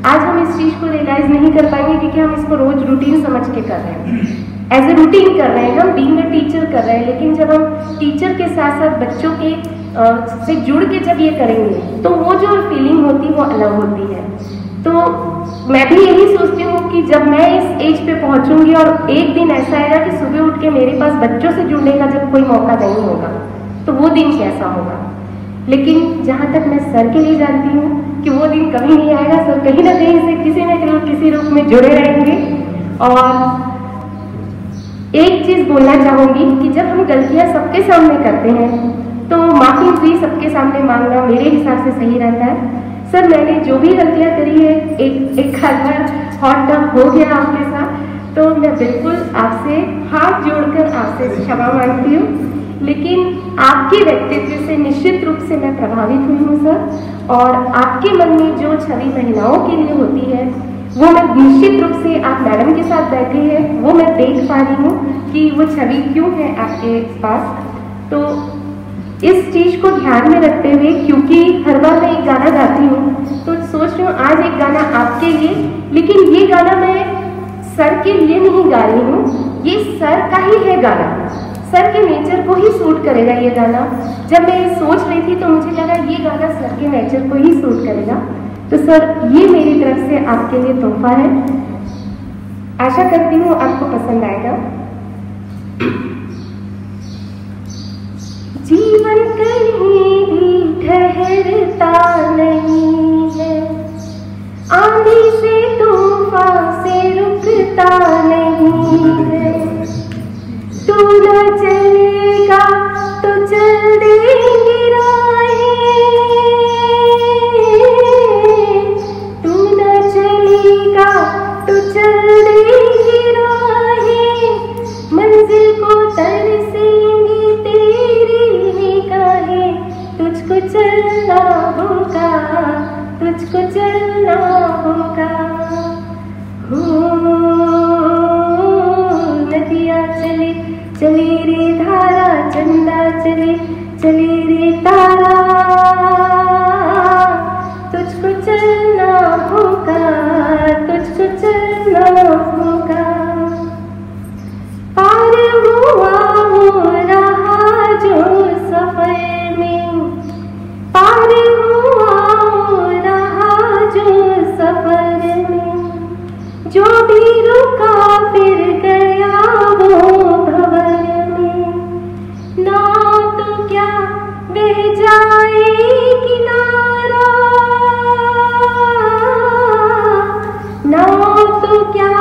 आज हम इस चीज़ को रियलाइज नहीं कर पाएंगे क्योंकि हम इसको रोज रूटीन समझ के कर रहे हैं, एज ए रूटीन कर रहे हैं, हम बीइंग अ टीचर कर रहे हैं। लेकिन जब हम टीचर के साथ साथ बच्चों के से जुड़ के जब ये करेंगे तो वो जो फीलिंग होती है वो अलग होती है। तो मैं भी यही सोचती हूँ कि जब मैं इस एज पे पहुँचूंगी और एक दिन ऐसा आएगा कि सुबह उठ के मेरे पास बच्चों से जुड़ने का जब कोई मौका नहीं होगा तो वो दिन कैसा होगा। लेकिन जहाँ तक मैं सर के लिए जानती हूँ कि वो दिन कभी नहीं आएगा, सर कहीं ना कहीं से किसी रूप में जुड़े रहेंगे। और एक चीज़ बोलना चाहूँगी कि जब हम गलतियाँ सबके सामने करते हैं तो माफ़ी भी सबके सामने मांगना मेरे हिसाब से सही रहता है। सर मैंने जो भी गलतियाँ करी है, एक बार हॉट टब हो गया आपके साथ, तो मैं बिल्कुल आपसे हाथ जोड़कर आपसे क्षमा मांगती हूँ। लेकिन आपके व्यक्तित्व से निश्चित रूप से मैं प्रभावित हुई हूँ सर, और आपके मन में जो छवि महिलाओं के लिए होती है वो मैं निश्चित रूप से, आप मैडम के साथ बैठे हैं, वो मैं देख पा रही हूँ कि वो छवि क्यों है आपके पास। तो इस चीज़ को ध्यान में रखते हुए, क्योंकि हर बार मैं एक गाना गाती हूँ तो सोच रही हूँ आज एक गाना आपके लिए, लेकिन ये गाना मैं सर के लिए नहीं गा रही हूँ, ये सर का ही है गाना, सर के नेचर को ही सूट करेगा ये गाना। जब मैं सोच रही थी तो मुझे लगा ये गाना सर के नेचर को ही सूट करेगा। तो सर ये मेरी तरफ से आपके लिए तोहफा है, आशा करती हूँ आपको पसंद आएगा। जीवन कहीं भी ठहरता नहीं है, आंधी से तूफान से रुकता नहीं है, तू न चलेगा तो चल देंगी राहें, तू न चलेगा तो चल देंगी राहें, मंजिल को तरसेंगी तेरी निगाहें, तुझको चलना होगा, तुझको चलना होगा। नदियाँ चले चले रे धारा, चंदा चले चले रे तारा, तुझको चलना होगा, तुझको चलना होगा। पार हुआ हो रहा जो सफर में, पार हुआ हो रहा जो सफर में, जो भी रुका फिर गया वो भंवर में, ना तो क्या बह जाए किनारा, ना तो क्या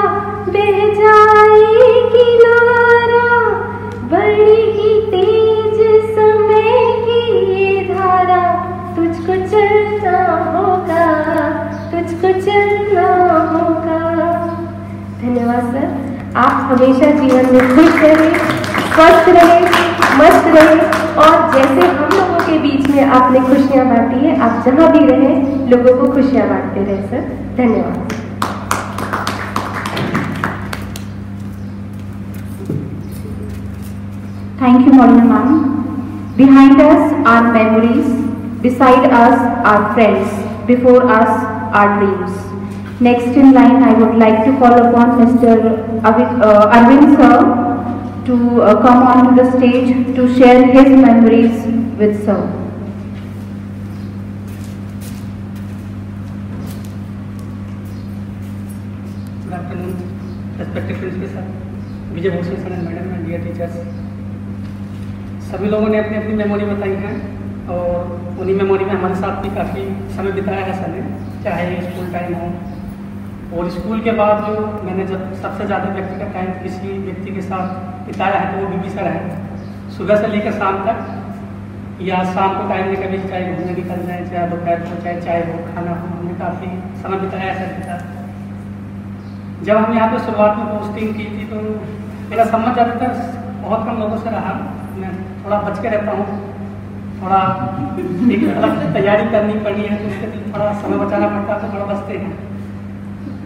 बह जाए किनारा, बड़ी ही तेज समय की ये धारा, तुझको चलना होगा, तुझको चलना होगा। धन्यवाद सर, आप हमेशा जीवन में खुश रहें, स्वस्थ रहें, मस्त रहें, और जैसे हम लोगों के बीच में आपने खुशियाँ बांटी है, आप जहाँ भी रहें लोगों को खुशियाँ बांटते रहें सर। धन्यवाद। Thank you, Maulana ma'am. Behind us are memories, beside us are friends, before us are dreams. Next in line, I would like to call upon Mr. Arvind sir to come on to the stage to share his memories with sir. Good afternoon, respected principal, Vijay Bhushan sir madam and dear teachers. सभी लोगों ने अपनी अपनी memory बताई है और उन्हीं memory में हमारे साथ भी काफ़ी समय बिताया है सर ने, चाहे स्कूल टाइम हो और स्कूल के बाद जो मैंने जब सबसे ज़्यादा व्यक्ति का टाइम किसी व्यक्ति के साथ बिताया है तो वो बीबी सर है। सुबह से लेकर शाम तक या शाम को टाइम में कभी चाहे घूमने निकल जाए, चाहे दोपहर को, चाहे चाय हो, खाना हो, हमने काफ़ी समय बिताया है सर के साथ। जब हम यहाँ पे शुरुआत में पोस्टिंग की थी तो मेरा समझ ज़्यादातर बहुत कम लोगों से रहा। मैं थोड़ा बच के रहता हूँ, थोड़ा एक अलग तैयारी करनी पड़ी है तो उसके लिए थोड़ा समय बचाना पड़ता है, तो थोड़ा बचते हैं।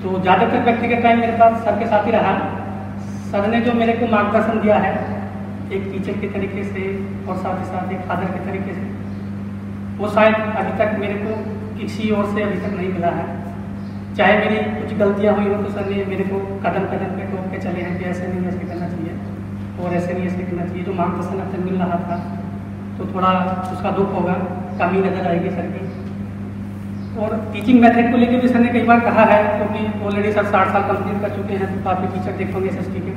तो ज़्यादातर व्यक्तिगत टाइम मेरे पास सर के साथ ही रहा। सर ने जो मेरे को मार्गदर्शन दिया है एक टीचर के तरीके से और साथ ही साथ एक फादर के तरीके से, वो शायद अभी तक मेरे को किसी और से अभी तक नहीं मिला है। चाहे मेरी कुछ गलतियाँ हुई हो तो सर ने मेरे को कदम कदम पे टोक के चले हैं कि ऐसे नहीं ऐसे करना चाहिए और ऐसे नहीं ऐसे करना चाहिए। जो मार्गदर्शन अब तक मिल रहा था तो थोड़ा उसका दुख होगा, कमी नज़र आएगी सर की। और टीचिंग मेथड को लेकर भी सर ने कई बार कहा है, क्योंकि ऑलरेडी सर 60 साल कंप्लीट कर चुके हैं तो काफ़ी टीचर देखे होंगे SST के।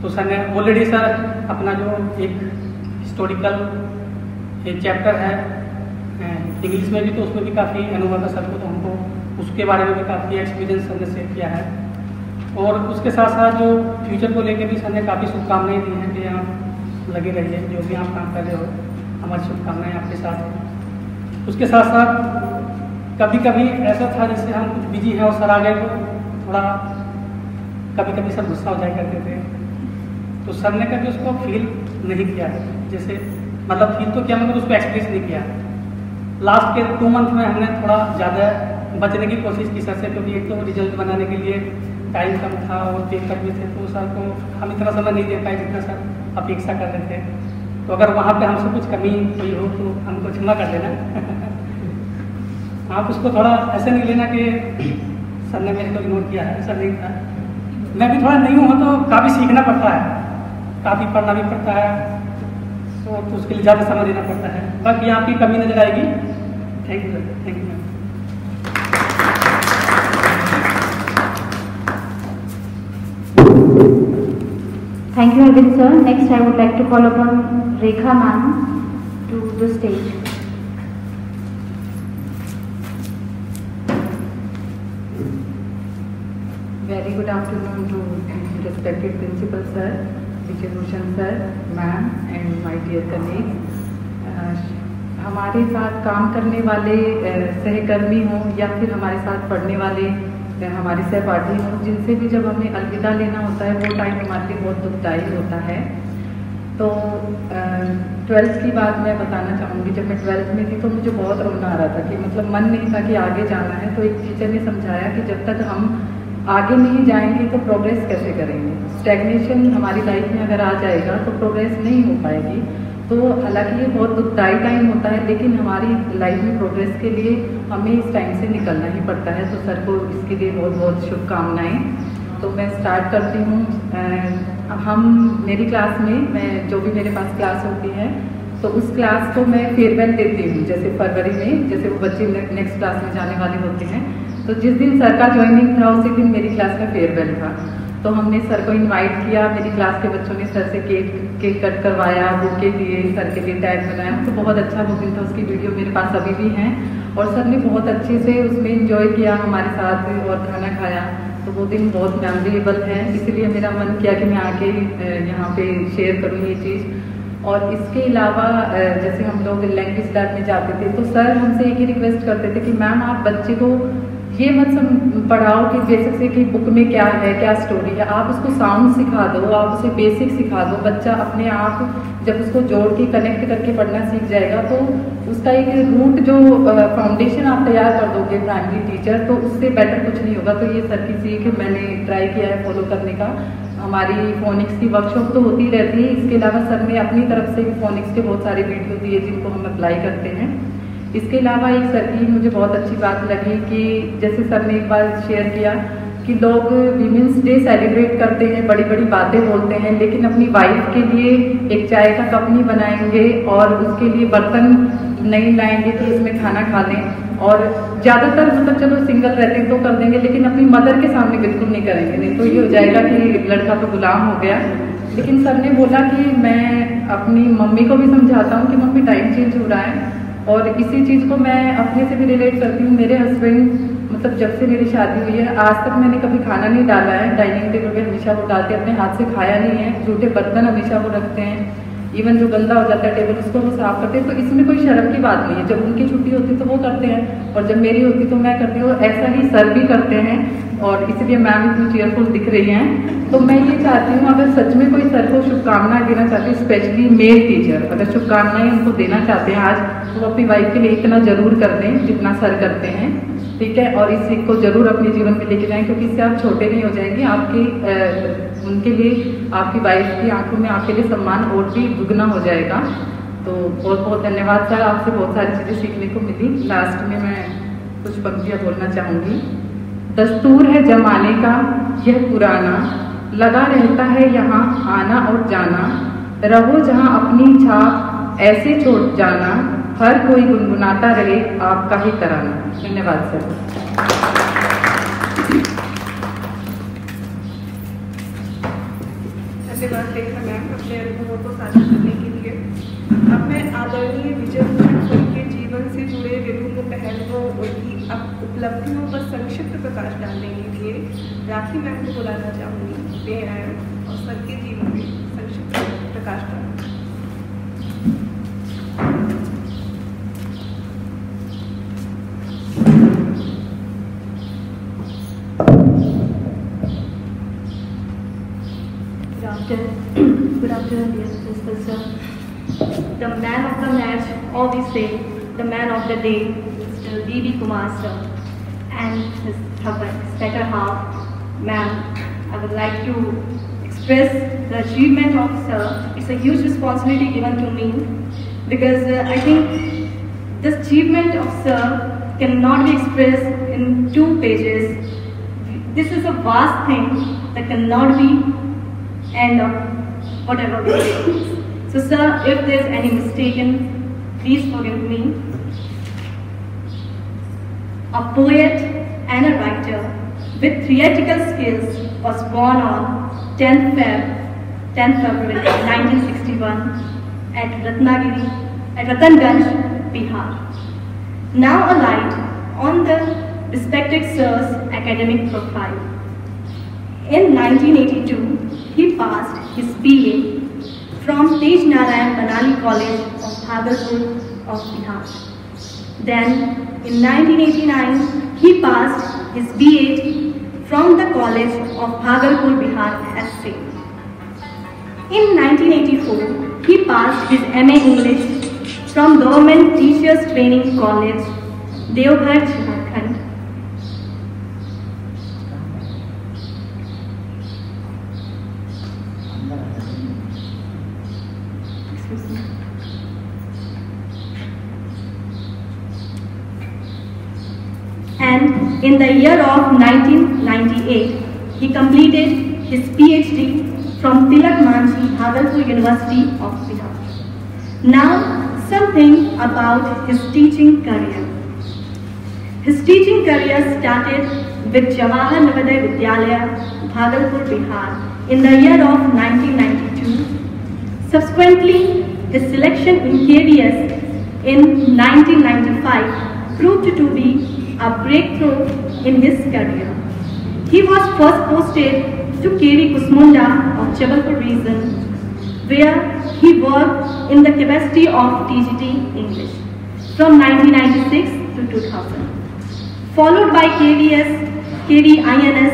तो सर ने ऑलरेडी सर अपना जो एक हिस्टोरिकल एक चैप्टर है इंग्लिश में भी, तो उसमें भी काफ़ी अनुभव है सर को, तो हमको उसके बारे में भी काफ़ी एक्सपीरियंस सर ने शेयर किया है। और उसके साथ साथ जो फ्यूचर को लेकर भी सर ने काफ़ी शुभकामनाएँ दी हैं कि आप लगे रहिए, जो भी आप काम कर रहे हो हमारी शुभकामनाएँ आपके साथ हैं। उसके साथ साथ कभी कभी ऐसा था जैसे हम कुछ बिजी हैं और सर आ गए तो थोड़ा कभी कभी सर गुस्सा हो जाया करते थे, तो सर ने कभी उसको फील नहीं किया, जैसे मतलब फील तो किया मगर उसको एक्सप्रेस नहीं किया। लास्ट के 2 मंथ में हमने थोड़ा ज़्यादा बचने की कोशिश की सर से, क्योंकि एक तो रिजल्ट बनाने के लिए टाइम कम था और पेपर भी थे, तो सर को हम इतना समय नहीं दे पाए जितना सर अपेक्षा कर रहे थे। तो अगर वहाँ पे हमसे कुछ कमी हुई हो तो हमको क्षमा कर देना। आप उसको थोड़ा ऐसे नहीं लेना कि सर ने मेरे को इग्नोर किया है, ऐसा नहीं था। मैं भी थोड़ा नहीं हूँ तो काफ़ी सीखना पड़ता है, काफ़ी पढ़ना भी पड़ता है, तो उसके लिए ज़्यादा समय देना पड़ता है। बाकी आपकी कमी नजर आएगी। Thank you sir, thank you ma'am. Thank you, Arvind sir. Next, I would like to call upon Rekha ma'am to the stage. Very good afternoon to respected principal sir, Vijay Bhushan sir, ma'am and my dear colleagues. हमारे साथ काम करने वाले सहकर्मी हों या फिर हमारे साथ पढ़ने वाले हमारे सहपाठी हों, जिनसे भी जब हमें अलविदा लेना होता है वो टाइम हमारे लिए बहुत दुखदायी होता है। तो 12th की बात मैं बताना चाहूँगी। जब मैं 12th में थी तो मुझे बहुत रोना आ रहा था कि मतलब मन नहीं था कि आगे जाना है। तो एक टीचर ने समझाया कि जब तक हम आगे नहीं जाएंगे तो प्रोग्रेस कैसे करेंगे। स्टैग्नेशन हमारी लाइफ में अगर आ जाएगा तो प्रोग्रेस नहीं हो पाएगी। तो हालांकि ये बहुत दुखदायी टाइम होता है, लेकिन हमारी लाइफ में प्रोग्रेस के लिए हमें इस टाइम से निकलना ही पड़ता है। तो सर को इसके लिए बहुत बहुत शुभकामनाएं। तो मैं स्टार्ट करती हूँ। हम मेरी क्लास में मैं जो भी मेरे पास क्लास होती है तो उस क्लास को मैं फेयरवेल देती हूँ। जैसे फरवरी में जैसे वो बच्चे नेक्स्ट क्लास में जाने वाले होते हैं, तो जिस दिन सर का ज्वाइनिंग था उसी दिन मेरी क्लास में फेयरवेल था। तो हमने सर को इनवाइट किया, मेरी क्लास के बच्चों ने सर से केक कट करवाया, बुके दिए, सर के लिए टैग बनाया। तो बहुत अच्छा वो दिन था, उसकी वीडियो मेरे पास अभी भी हैं। और सर ने बहुत अच्छे से उसमें इंजॉय किया हमारे साथ और खाना खाया। तो वो दिन बहुत मेमोरेबल है, इसलिए मेरा मन किया कि मैं आके यहाँ पे शेयर करूँ ये चीज़। और इसके अलावा जैसे हम लोग लैंग्वेज लैब में जाते थे तो सर हमसे एक ही रिक्वेस्ट करते थे कि मैम आप बच्चे को ये मत पढ़ाओ कि बेसिक से कि बुक में क्या है, क्या स्टोरी है। आप उसको साउंड सिखा दो, आप उसे बेसिक सिखा दो। बच्चा अपने आप जब उसको जोड़ के कनेक्ट करके पढ़ना सीख जाएगा तो उसका एक रूट जो फाउंडेशन आप तैयार कर दोगे प्राइमरी टीचर, तो उससे बेटर कुछ नहीं होगा। तो ये सर की सीख मैंने ट्राई किया है फॉलो करने का। हमारी फोनिक्स की वर्कशॉप तो होती रहती है, इसके अलावा सर ने अपनी तरफ से भी फोनिक्स के बहुत सारे वीडियो दिए जिनको हम अप्लाई करते हैं। इसके अलावा एक सर की मुझे बहुत अच्छी बात लगी कि जैसे सर ने एक बार शेयर किया कि लोग वीमेंस डे सेलिब्रेट करते हैं, बड़ी बड़ी बातें बोलते हैं, लेकिन अपनी वाइफ के लिए एक चाय का कप नहीं बनाएंगे और उसके लिए बर्तन नहीं लाएंगे कि इसमें खाना खा लें। और ज़्यादातर मतलब चलो सिंगल रहते हैं तो कर देंगे, लेकिन अपनी मदर के सामने बिल्कुल नहीं करेंगे, नहीं तो ये हो जाएगा कि लड़का तो गुलाम हो गया। लेकिन सर ने बोला कि मैं अपनी मम्मी को भी समझाता हूँ कि मम्मी टाइम चेंज हो रहा है। और इसी चीज़ को मैं अपने से भी रिलेट करती हूँ। मेरे हस्बैंड मतलब जब से मेरी शादी हुई है आज तक मैंने कभी खाना नहीं डाला है डाइनिंग टेबल पे, हमेशा वो डालते अपने हाथ से खाया नहीं है। जूठे बर्तन हमेशा वो रखते हैं। इवन जो गंदा हो जाता है टेबल उसको वो साफ करते हैं। तो इसमें कोई शर्म की बात नहीं है, जब उनकी छुट्टी होती है तो वो करते हैं और जब मेरी होती तो मैं करती हूँ। ऐसा ही सर भी करते हैं और इसलिए मैम इतनी चेयरफुल दिख रही हैं। तो मैं ये चाहती हूँ अगर सच में कोई सर को शुभकामनाएं देना चाहते हैं, स्पेशली मेल टीचर अगर शुभकामनाएं उनको देना चाहते हैं आज, तो अपनी वाइफ के लिए इतना जरूर कर दें जितना सर करते हैं, ठीक है। और इस सीख को जरूर अपने जीवन में लेके जाएं, क्योंकि इससे आप छोटे नहीं हो जाएंगे। आपके उनके लिए, आपकी वाइफ की आंखों में आपके लिए सम्मान और भी दुगना हो जाएगा। तो बहुत बहुत धन्यवाद सर, आपसे बहुत सारी चीज़ें सीखने को मिली। लास्ट में मैं कुछ पंक्तियाँ बोलना चाहूँगी। दस्तूर है जमाने का यह पुराना, लगा रहता है यहाँ आना और जाना, रहो जहाँ अपनी छाप ऐसे छोड़ जाना, हर कोई गुनगुनाता रहे आपका ही तराना। धन्यवाद सर। धन्यवाद रेखा मैम अपने अनुभवों को साझा करने के लिए। अब मैं आदरणीय विजय भूषण सर के जीवन से जुड़े विभिन्न पहलुओं उनकी उपलब्धियों पर संक्षिप्त प्रकाश डालने के लिए राखी मैम को बुलाना चाहूँगी। वे आए और सर के जीवन में संक्षिप्त प्रकाश डालें। Good afternoon, dear Principal Sir. The man of the match, or we say the man of the day, Mr. D.B. Kumar Sir, and his better half, ma'am. I would like to express the achievement of Sir. It's a huge responsibility given to me because I think this achievement of Sir cannot be expressed in 2 pages. This is a vast thing that cannot be end of whatever we say. So sir, if there is any mistaken, please forgive me. A poet and a writer with theatrical skills was born on 10th February 1961 at Ratanganj, Bihar. Now a light on the respected sir's academic profile. In 1982, he passed his BA from Tej Narayan Manali College of Bhagalpur of Bihar. Then, in 1989, he passed his BA from the College of Bhagalpur, Bihar as same. In 1984, he passed his MA English from Government Teachers Training College, Deoghar, Jharkhand. And in the year of 1998, he completed his PhD from Tilak Manjhi, Bhagalpur University of Bihar. Now, something about his teaching career. His teaching career started with Jawahar Navodaya Vidyalaya, Bhagalpur, Bihar in the year of 1992. Subsequently, his selection in KVS in 1995 proved to be a breakthrough in his career. He was first posted to KV Kusmunda of Jabalpur region, where he worked in the capacity of TGT English from 1996 to 2000. Followed by KV INS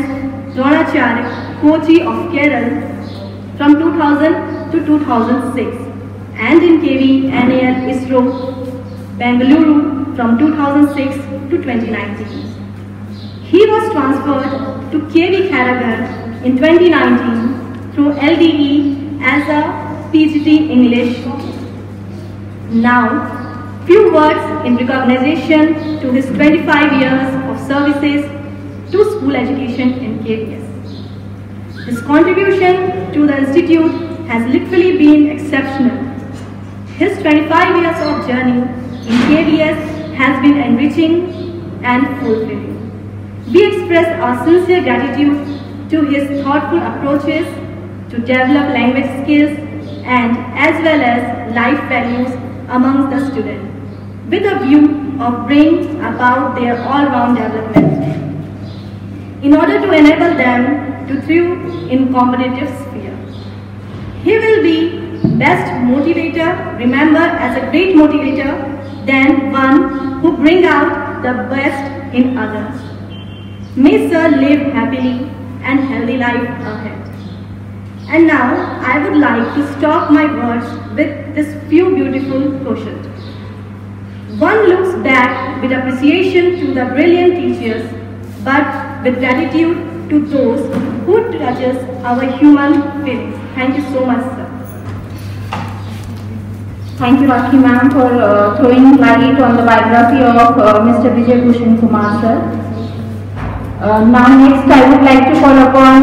Dronacharya, Kochi of Kerala from 2000 to 2006, and in KV NAL ISRO, Bengaluru from 2006 to 2019. He was transferred to KV Kharaghar in 2019 through LDE as a PGT English. Now, few words in recognition to his 25 years of services to school education in KVS. His contribution to the institute has literally been exceptional. His 25 years of journey in KVS has been enriching and fulfilling. We express our sincere gratitude to his thoughtful approaches to develop language skills and as well as life values amongst the students, with a view of bringing about their all-round development in order to enable them to thrive in competitive sphere. He will be best motivator, remember as a great motivator, than one who bring out the best in others. May Sir live happily and healthy life ahead. And now I would like to stop my words with this few beautiful quotes. One looks back with appreciation to the brilliant teachers, but with gratitude to those who touches our human feelings. Thank you so much, sir. Thank you, Rakhi ma'am, for throwing light on the biography of Mr. Vijay Bhushan Kumar, sir. Now next I would like to call upon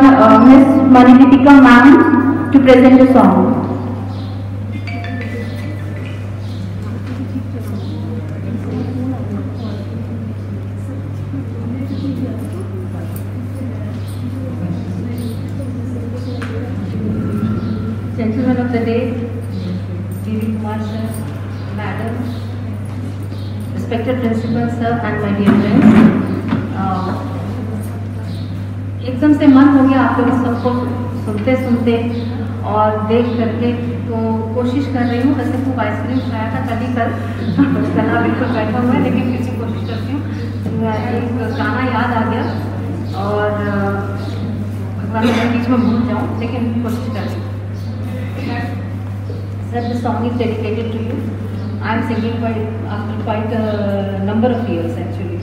Ms. Manideepika ma'am to present a song. Gentlemen of the day, D.V. Kumar sir, madam, respected principal sir and my dear friends. एकदम से मन हो गया आप लोग सबको सुनते सुनते और देख करके, तो कोशिश कर रही हूँ। वैसे खूब आइसक्रीम खाया था कभी कल, गला बिल्कुल बैठा हुआ है, लेकिन फिर से कोशिश करती हूँ। एक गाना याद आ गया और भगवान मैं बीच में भूल जाऊँ, लेकिन कोशिश कर रही हूँ। Sir, the song is dedicated to you. I am singing after quite a number of years actually.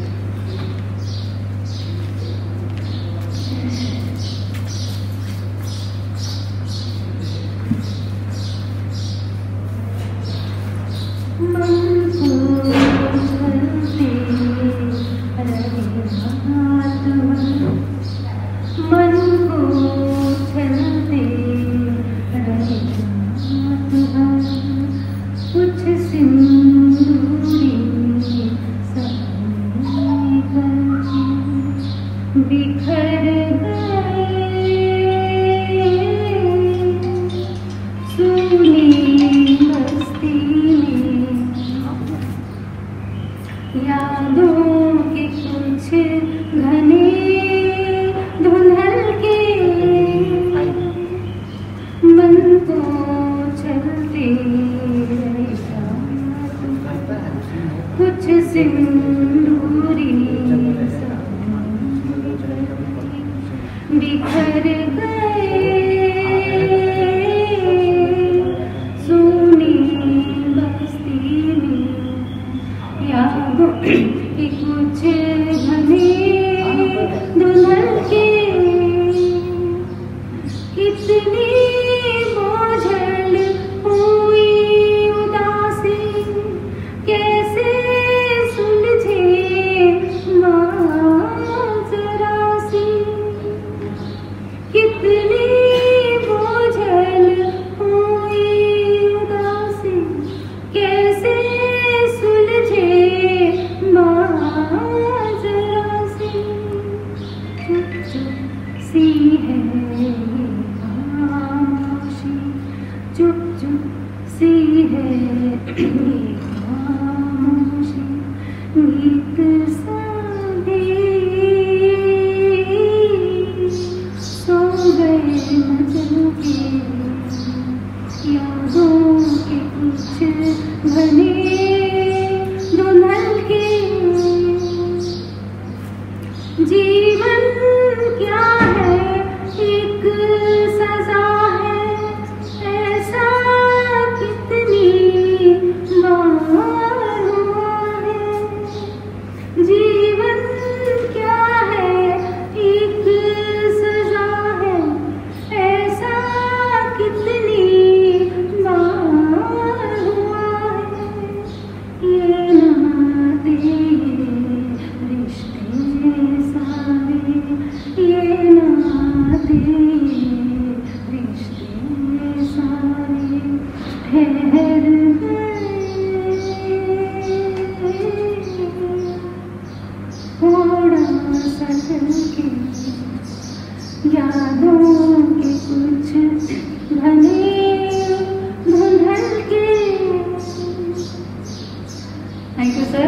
Thank you, sir.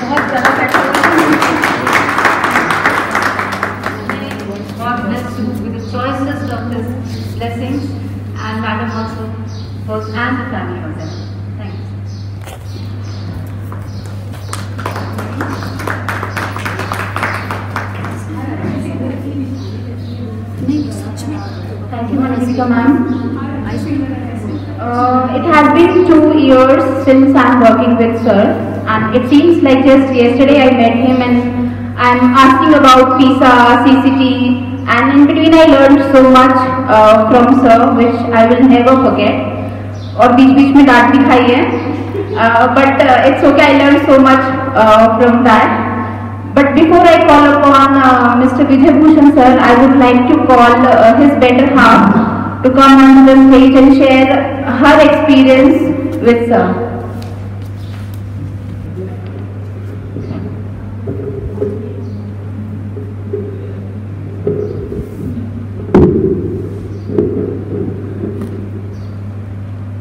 बहुत ज़्यादा God bless you with the choicest of His blessings, and Madam also both and the family of them. Thank you. Thank you, Manasika ma'am. It has been 2 years since I'm working with sir, and it seems like just yesterday I met him and I'm asking about PISA, CCT, and in between I learned so much from sir which I will never forget. और बीच में डांट भी खाई है, but it's okay, I learned so much from that. But before I call upon Mr. Vijay Bhushan sir, I would like to call his better half to come onto the stage and share her experience with sir.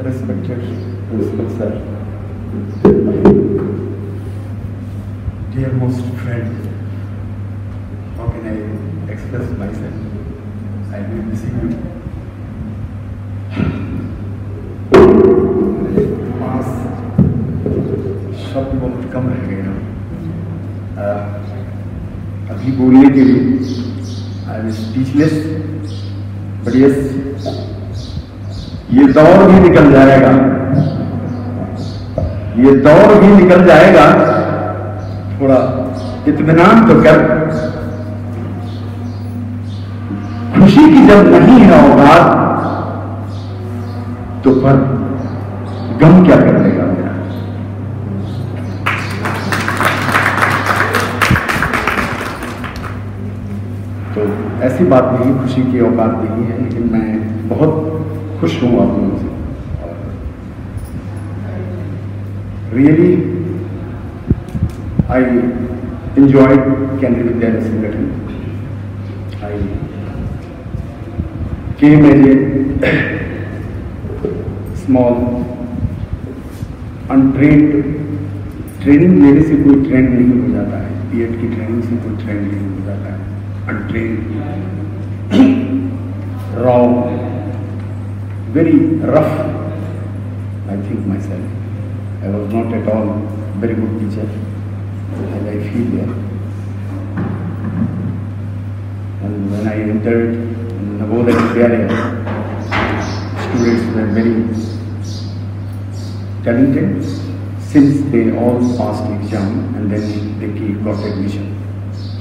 Respected Principal Sir, dear most friend, how can I express myself? I will be missing you. पास शब्द बहुत कम रह गए ना, अभी बोलने के लिए I am speechless, but yes, ये दौर भी निकल जाएगा, ये दौर भी निकल जाएगा, थोड़ा इत्मीनान तो कर। खुशी की जब नहीं है औकात तो पर गम क्या कर लेगा मेरा। तो ऐसी बात नहीं, खुशी की औकात नहीं है, लेकिन मैं बहुत खुश हूँ आप लोगों से। Really I enjoyed Kendriya Vidyalaya Sangathan. I came as a small untrained, training लेने से कोई ट्रेंड नहीं हो जाता है, बीएड की ट्रेनिंग से कोई ट्रेंड नहीं हो जाता है। Untrained, raw, very rough, I think myself. I was not at all very good teacher, as I feel there. And when I entered Navodaya Vidyalaya, students were very talented, since they all passed exam and then they got admission.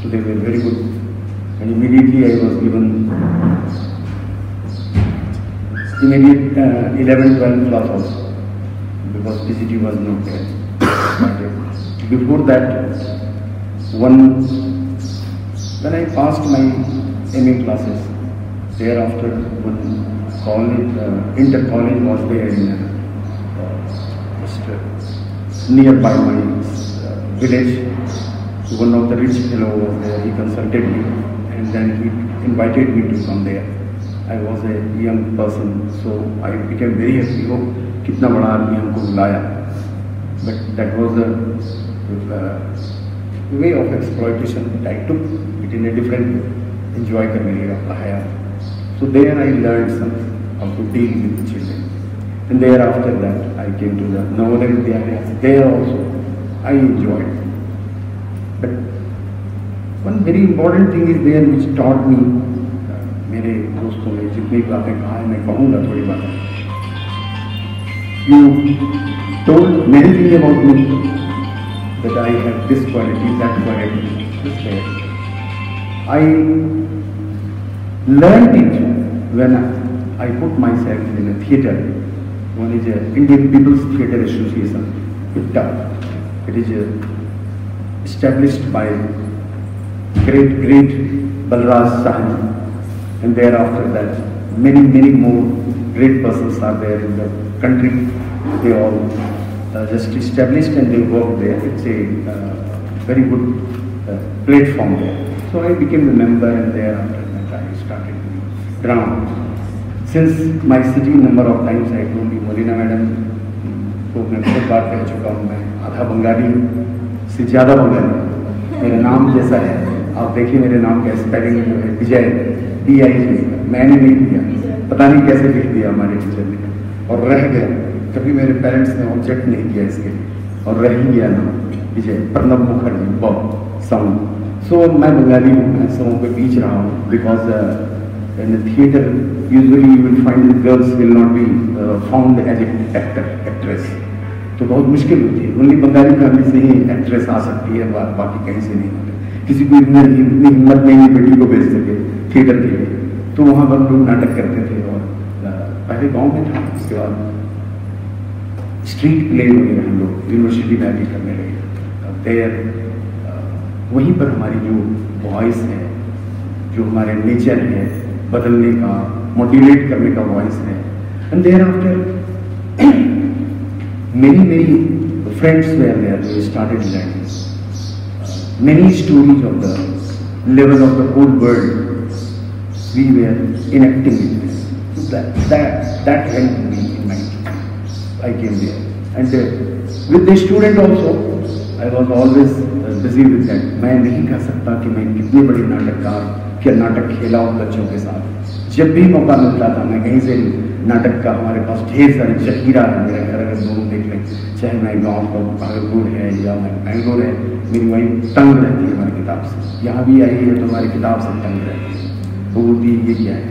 So they were very good. And immediately I was given immediate 11th, 12th class also, because PCT was not there. But before that, when I passed my MA classes, thereafter one college, inter-college was there in just nearby my village. One of the rich fellow was there, he consulted me and then he invited me to come there. I was a young person, so I became very happy. Oh, कितना बड़ा आदमी हमको बुलाया. But that was the way of exploitation that I took it in a different way. Enjoy करने लगा, पढ़ाया. So there I learned something, how to deal with the children. And thereafter that I came to the Navodaya Vidyalaya. There also I enjoyed. But one very important thing is there which taught me. मेरे दोस्तों ने जितनी बातें कहा है मैं कहूँगा थोड़ी बातें. You told many things about me, that I have this quality, that quality, this quality. I learned it when I put myself in a theatre. One is a Indian People's Theatre Association, IPTA. It is established by great Balraj Sahni. And thereafter that, many more great persons are there in the country. They all just established and they work there. It's a very good platform there. So I became a member, and thereafter that I started drama. Since my city number of times I told you, Molina madam को मैं बहुत बार कह चुका हूँ, मैं आधा बंगाली से ज़्यादा बंगाली, मेरा नाम जैसा है, आप देखिए मेरे नाम का स्पेलिंग जो है विजय DI, मैंने नहीं दिया, पता नहीं कैसे लिख दिया हमारे टीचर ने. और रह गया, कभी मेरे पेरेंट्स ने ऑब्जेक्ट नहीं किया इसके, और रह ही गया ना विजय प्रणब मुखर्जी बॉब साउंड। सो मैं बंगाली हूँ, मैं सबों के बीच रहा हूँ, because in theatre usually you will find girls will not be found as actor actress, तो बहुत मुश्किल होती है। ओनली बंगाली फैमिली से ही एक्ट्रेस आ सकती है, बाकी कहीं से नहीं होती। किसी को इतनी हिम्मत नहीं है बेटी को भेज सके थिएटर के लिए, तो वहाँ पर लोग नाटक करते थे। और पहले गाँव में था, उसके बाद स्ट्रीट प्ले वगैरह हम लोग यूनिवर्सिटी में भी करने लगे। देयर वहीं पर हमारी जो वॉइस है, जो हमारे नेचर है बदलने का, मोटिवेट करने का वॉइस है। And thereafter many friends were there, we started learning many stories of the level of the whole world we were enacting with this. That helped me in my I came there, and with the student also I was always busy with that. मैं नहीं कह सकता कि मैं कितने बड़े नाटककार के नाटक खेला हूँ बच्चों के साथ। जब भी मौका मिलता था मैं कहीं से नाटक का, हमारे पास ढेर सारे जखीरा है मेरे घर, अगर लोग देख लें, चाहे मैं गाँव का भागलपुर है या मैं बेंगलोर है, मेरी वाइफ तंग रहती है हमारी किताब से। यहाँ भी आई है तो हमारी किताब से तंग रहती है। वो बोलती है ये क्या है,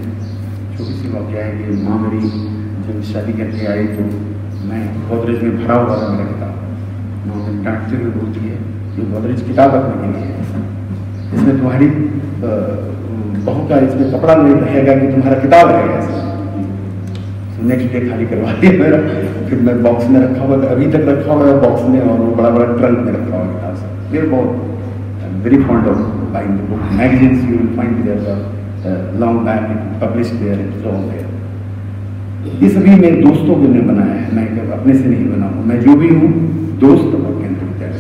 छोटी सी बात क्या है कि माँ मेरी जब शादी करके आई तो मैं गोदरेज में भरा हुआ था मेरा किताब, माँ मेरी डांटते हुए बोलती है ये गोदरेज किताब रखने के लिए है, इसमें तुम्हारी बहू का इसमें कपड़ा नहीं रहेगा कि तुम्हारा किताब रहेगा ऐसा। नेक्स्ट डे खाली करवा दिया मेरा, फिर मैं बॉक्स में रखा हुआ, अभी तक रखा हुआ है बॉक्स में, और वो बड़ा बड़ा ट्रंक में रखा हुआ किताब से। मेरे बहुत very fond of buying the book, magazines you will find there long back published there it's all there. ये सभी मेरे दोस्तों को ने बनाया है, मैं अपने से नहीं बना हूँ। मैं जो भी हूँ दोस्त और केंद्र विद्यालय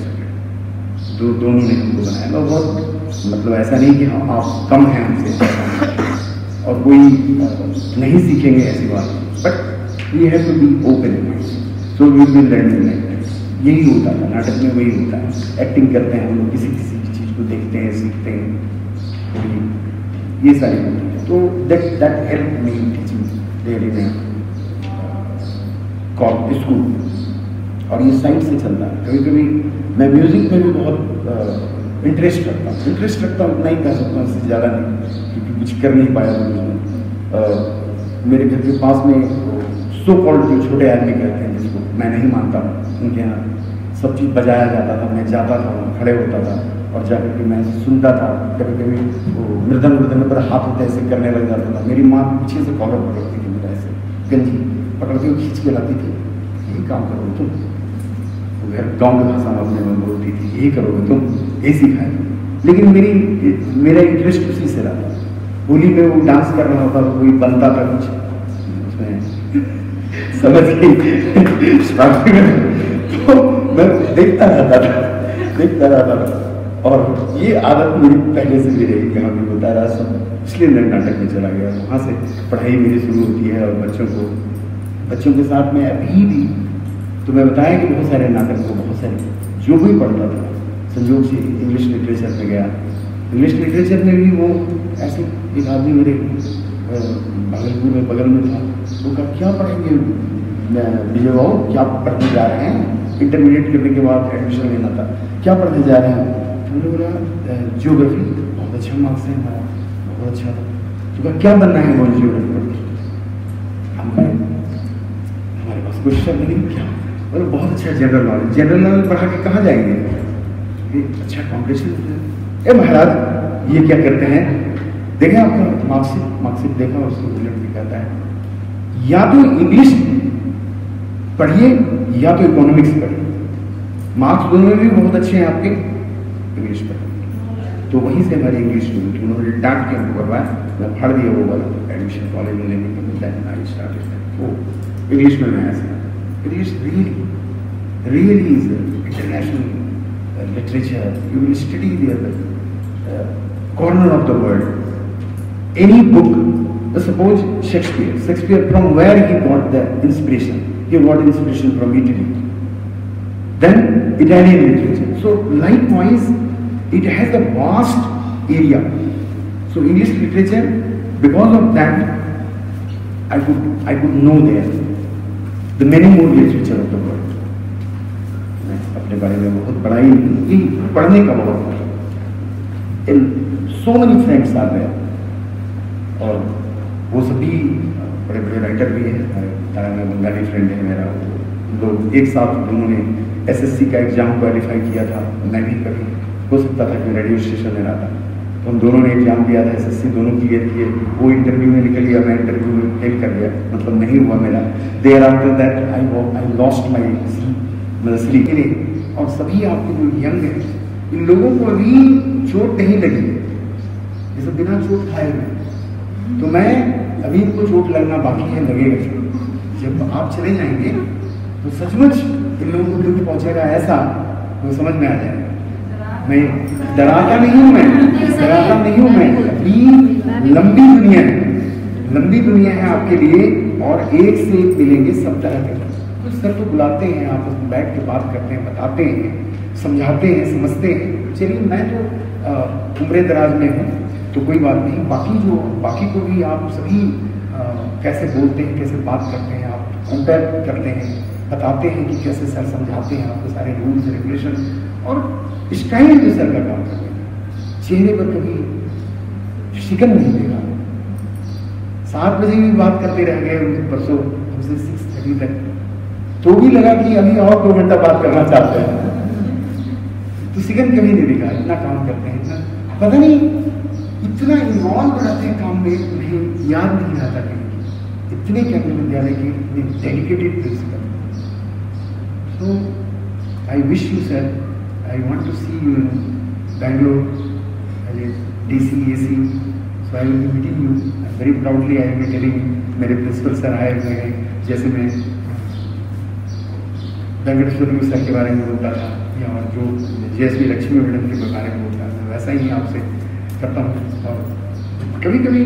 दोनों ने हमको बनाया। मैं बहुत मतलब ऐसा नहीं कि हाँ आप कम हैं हमसे और कोई नहीं सीखेंगे ऐसी बात, but we have to be open, so we will learn. यही होता था नाटक में, वही होता है। एक्टिंग करते हैं हम लोग, किसी किसी चीज़ को देखते हैं, सीखते हैं, ये सारी होती है। तो that help me teaching daily में स्कूल, और ये साइड से चलता है। कभी कभी मैं म्यूजिक में भी बहुत इंटरेस्ट रखता हूँ, उतना ही कह सकता हूँ, उससे ज़्यादा नहीं, क्योंकि कुछ कर नहीं पाया म्यूजिक। मेरे घर के पास में सो कॉल्ड जो छोटे आदमी कहते हैं, जिसको मैं नहीं मानता, उनके यहाँ सब चीज़ बजाया जाता था। मैं जाता था, वहाँ खड़े होता था और जाकर के मैं सुनता था। कभी कभी वो मृदंग पर हाथ होते ऐसे करने लग जाता था। मेरी माँ पीछे से कॉलर पकड़ती थी, मेरा ऐसे गंजी पकड़ के खींच के लाती थी, यही काम करोगे तुम। गाँव की भाषा में अपने में बोलती थी, यही करोगे तुम, यही सिखाए। लेकिन मेरा इंटरेस्ट उसी से रहा। होली में वो डांस कर रहा था, कोई बनता था कुछ उसमें समझ गई तो मैं देखता रहता था। और ये आदत मेरी पहले से भी रही, यहाँ भी होता रहा सब, इसलिए मैं नाटक में चला गया। वहाँ से पढ़ाई मेरी शुरू होती है, और बच्चों के साथ में अभी भी, तो मैं बताया कि बहुत सारे नाटक को, बहुत सारे जो भी पढ़ता था, संयोग से इंग्लिश लिटरेचर में गया। इंग्लिश लिटरेचर में भी वो ऐसे एक आदमी मेरे भागलपुर में बगल में था, वो कहा क्या पढ़ेंगे विजय बाबू, क्या पढ़ने जा रहे हैं? इंटरमीडिएट करने के बाद एडमिशन लेना था, क्या पढ़ने जा रहे हैं? हमने बोला जियोग्राफी, बहुत अच्छा मार्क्स है हमारा, बहुत अच्छा था। तो कहा क्या बनना है बोल जियोग्राफी पढ़ के? हमारे पास कोई शब्द नहीं, क्या बोले बहुत अच्छा जनरल नॉलेज पढ़ा के कहाँ जाएंगे? अच्छा कॉम्पिटिशन। ए महाराज ये क्या करते हैं? देखें आपका मार्कशीट देखा, उसको बुलेट भी कहता है, या तो इंग्लिश पढ़िए या तो इकोनॉमिक्स पढ़िए, मार्क्स दोनों भी बहुत अच्छे हैं आपके, इंग्लिश पढ़िए। तो वहीं से हमारी इंग्लिश शुरू थी। उन्होंने डांट के हमको करवाया, मैं फाड़ दिया वो वाला एडमिशन कॉलेज में लेने के। वो इंग्लिश में मैं ऐसा, English really is international literature. You will study the corner of the world. Any book, suppose Shakespeare, from where he got the inspiration? He got inspiration from Italy. Then Italian literature. So likewise, it has a vast area. So English literature, because of that, I could know there. The many more literature of the world. मैं अपने बारे में बहुत बड़ा ही पढ़ने का बहुत so many friends आ गए और वो सभी बड़े बड़े राइटर भी हैं। तारा में बंगाली फ्रेंड है मेरा, लोग एक साथ दोनों ने एसएससी का एग्जाम क्वालिफाई किया था। मैं भी कभी हो सकता था कि रेडियो स्टेशन में रहा था, तो हम दोनों ने एग्जाम दिया था, एसएससी दोनों क्लियर किए। वो इंटरव्यू में निकल गया, मैं इंटरव्यू में फेल कर गया, मतलब नहीं हुआ मेरा। Thereafter that I lost my sleep. और सभी आपके जो यंग है, इन लोगों को अभी चोट नहीं लगी, ये सब बिना चोट खाए हुए। तो मैं अभी इनको चोट लगना बाकी है, लगेगा। जब आप चले जाएंगे तो सचमुच इन लोगों को दुख पहुंचेगा, ऐसा वो समझ में आ जाएगा। मैं डराता नहीं हूं, मैं अभी लंबी दुनिया है आपके लिए, और एक से एक मिलेंगे सब तरह के। कुछ सर तो बुलाते हैं, आपस में बैठ के बात करते हैं, बताते हैं, समझाते हैं, समझते हैं। चलिए मैं तो उम्र दराज में हूँ तो कोई बात नहीं, बाकी को भी आप सभी कैसे बोलते हैं, कैसे बात करते हैं, आप कंपेयर करते हैं, बताते हैं कि कैसे सर समझाते हैं आपको सारे रूल्स रेगुलेशन और स्टाइल जो सर का काम करते हैं। चेहरे पर कभी शिकन नहीं देगा। 7 बजे भी बात करते रह गए परसों हमसे 6:30 तक, तो भी लगा कि अभी और 2 घंटा बात करना चाहते हैं। तो शिकन कभी नहीं दिखा, इतना काम करते हैं, इतना पता नहीं इतना इन्वॉल्व रहते हैं काम में, उन्हें याद नहीं आता कहीं इतने केंद्रीय विद्यालय के dedicated principal. So I wish you sir, I want to see you in Bangalore as a DC AC. So I will be meeting you. Very proudly I will be telling मेरे प्रिंसिपल सर आए हुए हैं। जैसे मैं Venkateshwara sir के बारे में बोलता था या जो JSV लक्ष्मी मैडम के बारे में बोलता था, वैसा ही आपसे करता हूँ। और कभी कभी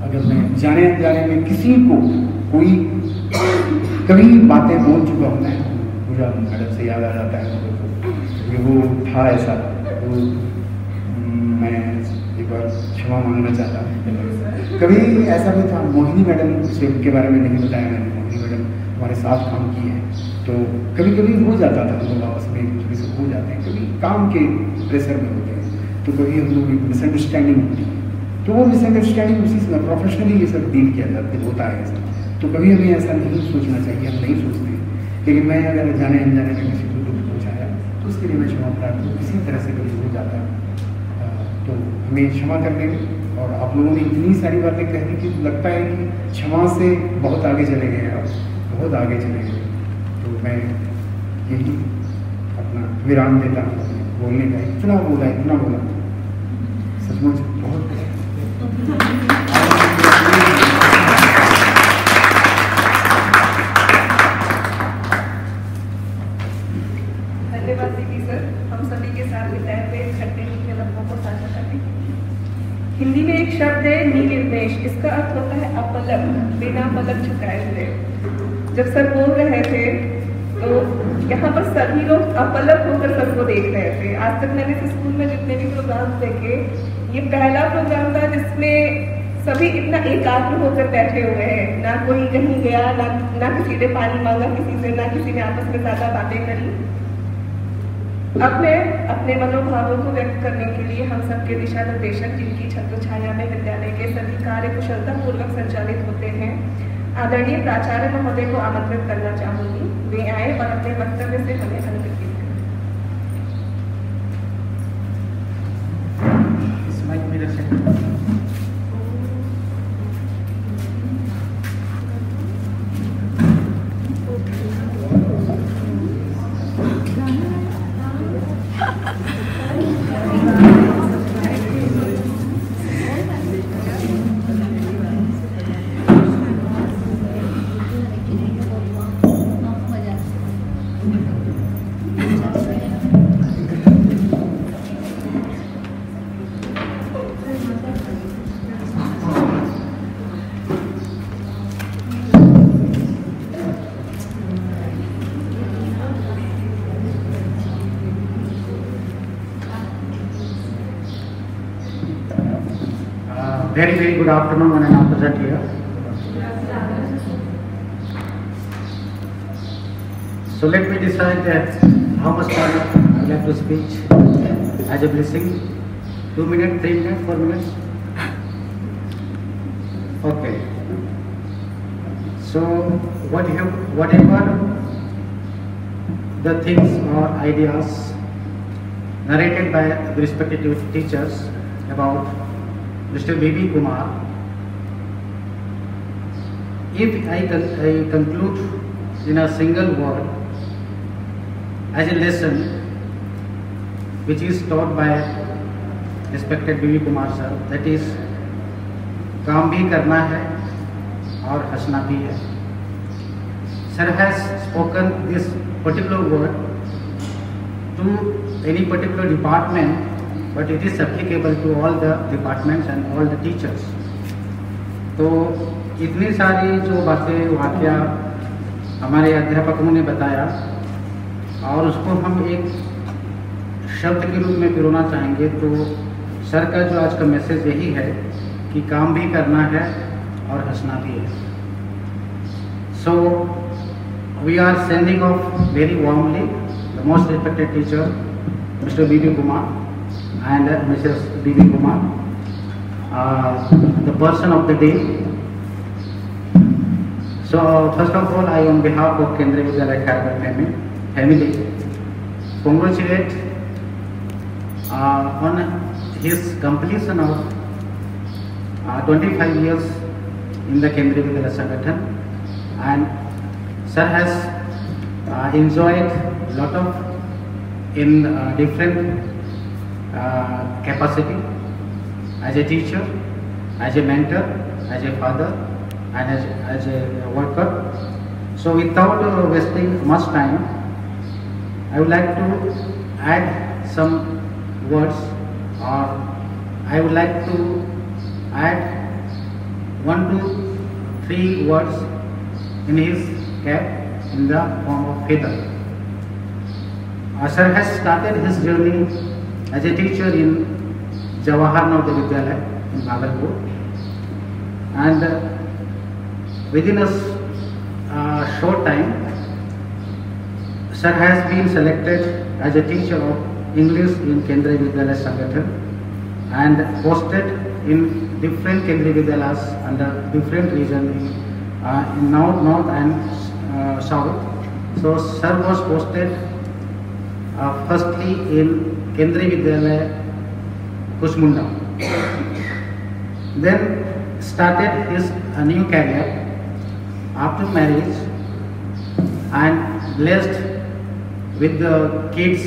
अगर मैं जाने में किसी को कोई कभी बातें बोल चुका हूँ, मैं पूरा मैडम से याद आ जाता है कि वो था ऐसा, तो मैं एक बार क्षमा मांगना चाहता हूँ। कभी ऐसा भी था, मोहिनी मैडम के बारे में नहीं बताया मैंने, मोहिनी मैडम हमारे साथ काम की है, तो कभी कभी हो जाता था, हम लोग आपस में कभी सब हो जाते हैं, कभी काम के प्रेशर में होते हैं, तो कभी हम लोग एक मिसअंडरस्टैंडिंग होती है, तो वो मिसअंडरस्टैंडिंग उसी से प्रोफेशनली ये सब डील किया जाता होता है ऐसा। तो कभी हमें ऐसा नहीं सोचना चाहिए, हम नहीं सोचते। लेकिन मैं अगर जाने अनजाने में किसी को दुख पहुँचाया तो उसके लिए मैं क्षमा प्राप्त हूँ। किसी तरह से कभी हो जाता है तो हमें क्षमा करने में, और आप लोगों ने इतनी सारी बातें कह दी कि लगता है कि क्षमा से बहुत आगे चले गए, आप बहुत आगे चले गए। तो मैं यही अपना विराम देता हूँ बोलने का। इतना बोला सचमुच बहुत धन्यवाद दीदी सर, हम सभी के साथ बिताए हुए खट्टे मीठे लम्हों को साझा करने। हिंदी में एक शब्द है निर्देश, इसका अर्थ होता है अपलक, बिना पलक झुकाए हुए। जब सर बोल रहे थे तो यहाँ पर सभी लोग अपलक होकर सबको देख रहे थे। आज तक मैंने इस स्कूल में जितने भी प्रोग्राम देखे, ये पहला प्रोग्राम था जिसमें सभी इतना एकाग्र होकर बैठे हुए हैं। ना कोई कहीं गया, ना किसी ने पानी मांगा किसी से, ना किसी ने आपस में ज्यादा बातें करी। अब मैं अपने मनोभावों को व्यक्त करने के लिए हम सबके दिशा निर्देशक, जिनकी छत्र छाया में विद्यालय के सभी कार्य कुशलता पूर्वक संचालित होते हैं, आदरणीय प्राचार्य महोदय को आमंत्रित करना चाहूंगी। वे आए और अपने वक्तव्य से हमें अनुमति दें। Very good afternoon, and I now present here. So let me decide that how much time I would like to speak as a blessing. 2 minutes, 3 minutes, 4 minutes? Okay. So whatever the things or ideas narrated by the respective teachers about Mr. B.B. Kumar, if I conclude in a single word as a lesson which is taught by respected B.B. Kumar sir, that is काम भी करना है और हंसना भी है. Sir has spoken this particular word to any particular department, but it is applicable to all the departments and all the teachers. तो इतनी सारी जो बातें वाक़या हमारे अध्यापकों ने बताया और उसको हम एक शब्द के रूप में पिरोना चाहेंगे, तो सर का जो आज का मैसेज यही है कि काम भी करना है और हंसना भी है. So we are sending off very warmly the most respected teacher, Mr. B.B. Kumar and Mrs. B.B. Kumar, the person of the day. So first of all, I on behalf of Kendriya Vidyalaya Khairatgarh family congratulate on his completion of 25 years in the Kendriya Vidyalaya Sangathan, and sir has enjoyed lot of in different capacity as a teacher, as a mentor, as a father, and as a worker. So without wasting much time, I would like to add some words, or I would like to add 1 to 3 words in his cap in the form of feather. Sir has started his journey as a teacher in Jawahar Navodaya Vidyalaya in Bhagalpur, and within a short time, sir has been selected as a teacher of English in Kendriya Vidyalaya Sangathan and posted in different Kendriya Vidyalayas under different regions in north and south. So sir was posted firstly in Kendriya Vidyalaya Kushmunda, then started his new career after marriage and blessed with the kids.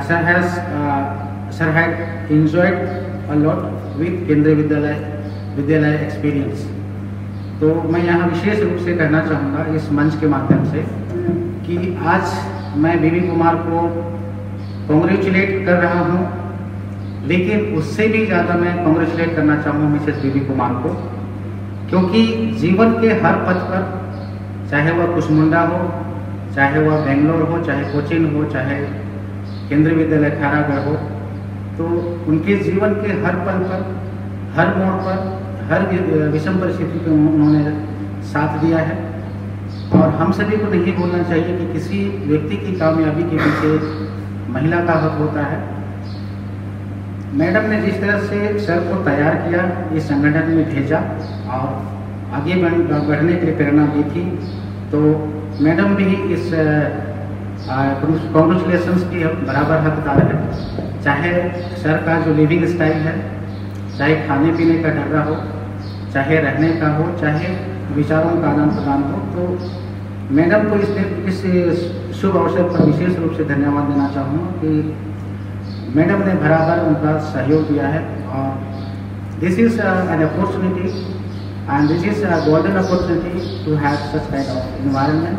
Sir had enjoyed a lot with Kendriya Vidyalaya experience. तो मैं यहाँ विशेष रूप से कहना चाहूँगा इस मंच के माध्यम से कि आज मैं बीबी कुमार को कॉन्ग्रेचुलेट कर रहा हूँ, लेकिन उससे भी ज़्यादा मैं कॉन्ग्रेचुलेट करना चाहूँगा मिसेस बीबी कुमार को, क्योंकि जीवन के हर पथ पर, चाहे वह कुशमुंडा हो, चाहे वह बेंगलोर हो, चाहे कोचिन हो, चाहे केंद्रीय विद्यालय खैरागढ़ हो, तो उनके जीवन के हर पल पर, हर मोड़ पर, हर विषम परिस्थिति में उन्होंने साथ दिया है. और हम सभी को नहीं भूलना चाहिए कि किसी व्यक्ति की कामयाबी के पीछे महिला का हक होता है. मैडम ने जिस तरह से सर को तैयार किया, इस संगठन में भेजा और आगे बढ़ने के लिए प्रेरणा दी थी, तो मैडम भी इस कॉन्ग्रेचुलेशंस की बराबर हकदार है. चाहे सर का जो लिविंग स्टाइल है, चाहे खाने पीने का ढर्रा हो, चाहे रहने का हो, चाहे विचारों का आदान प्रदान हो, तो मैडम को इस शुभ अवसर पर विशेष रूप से धन्यवाद देना चाहूँगा कि मैडम ने बराबर उनका सहयोग दिया है. और this is an opportunity and this is a golden opportunity to have such kind of environment,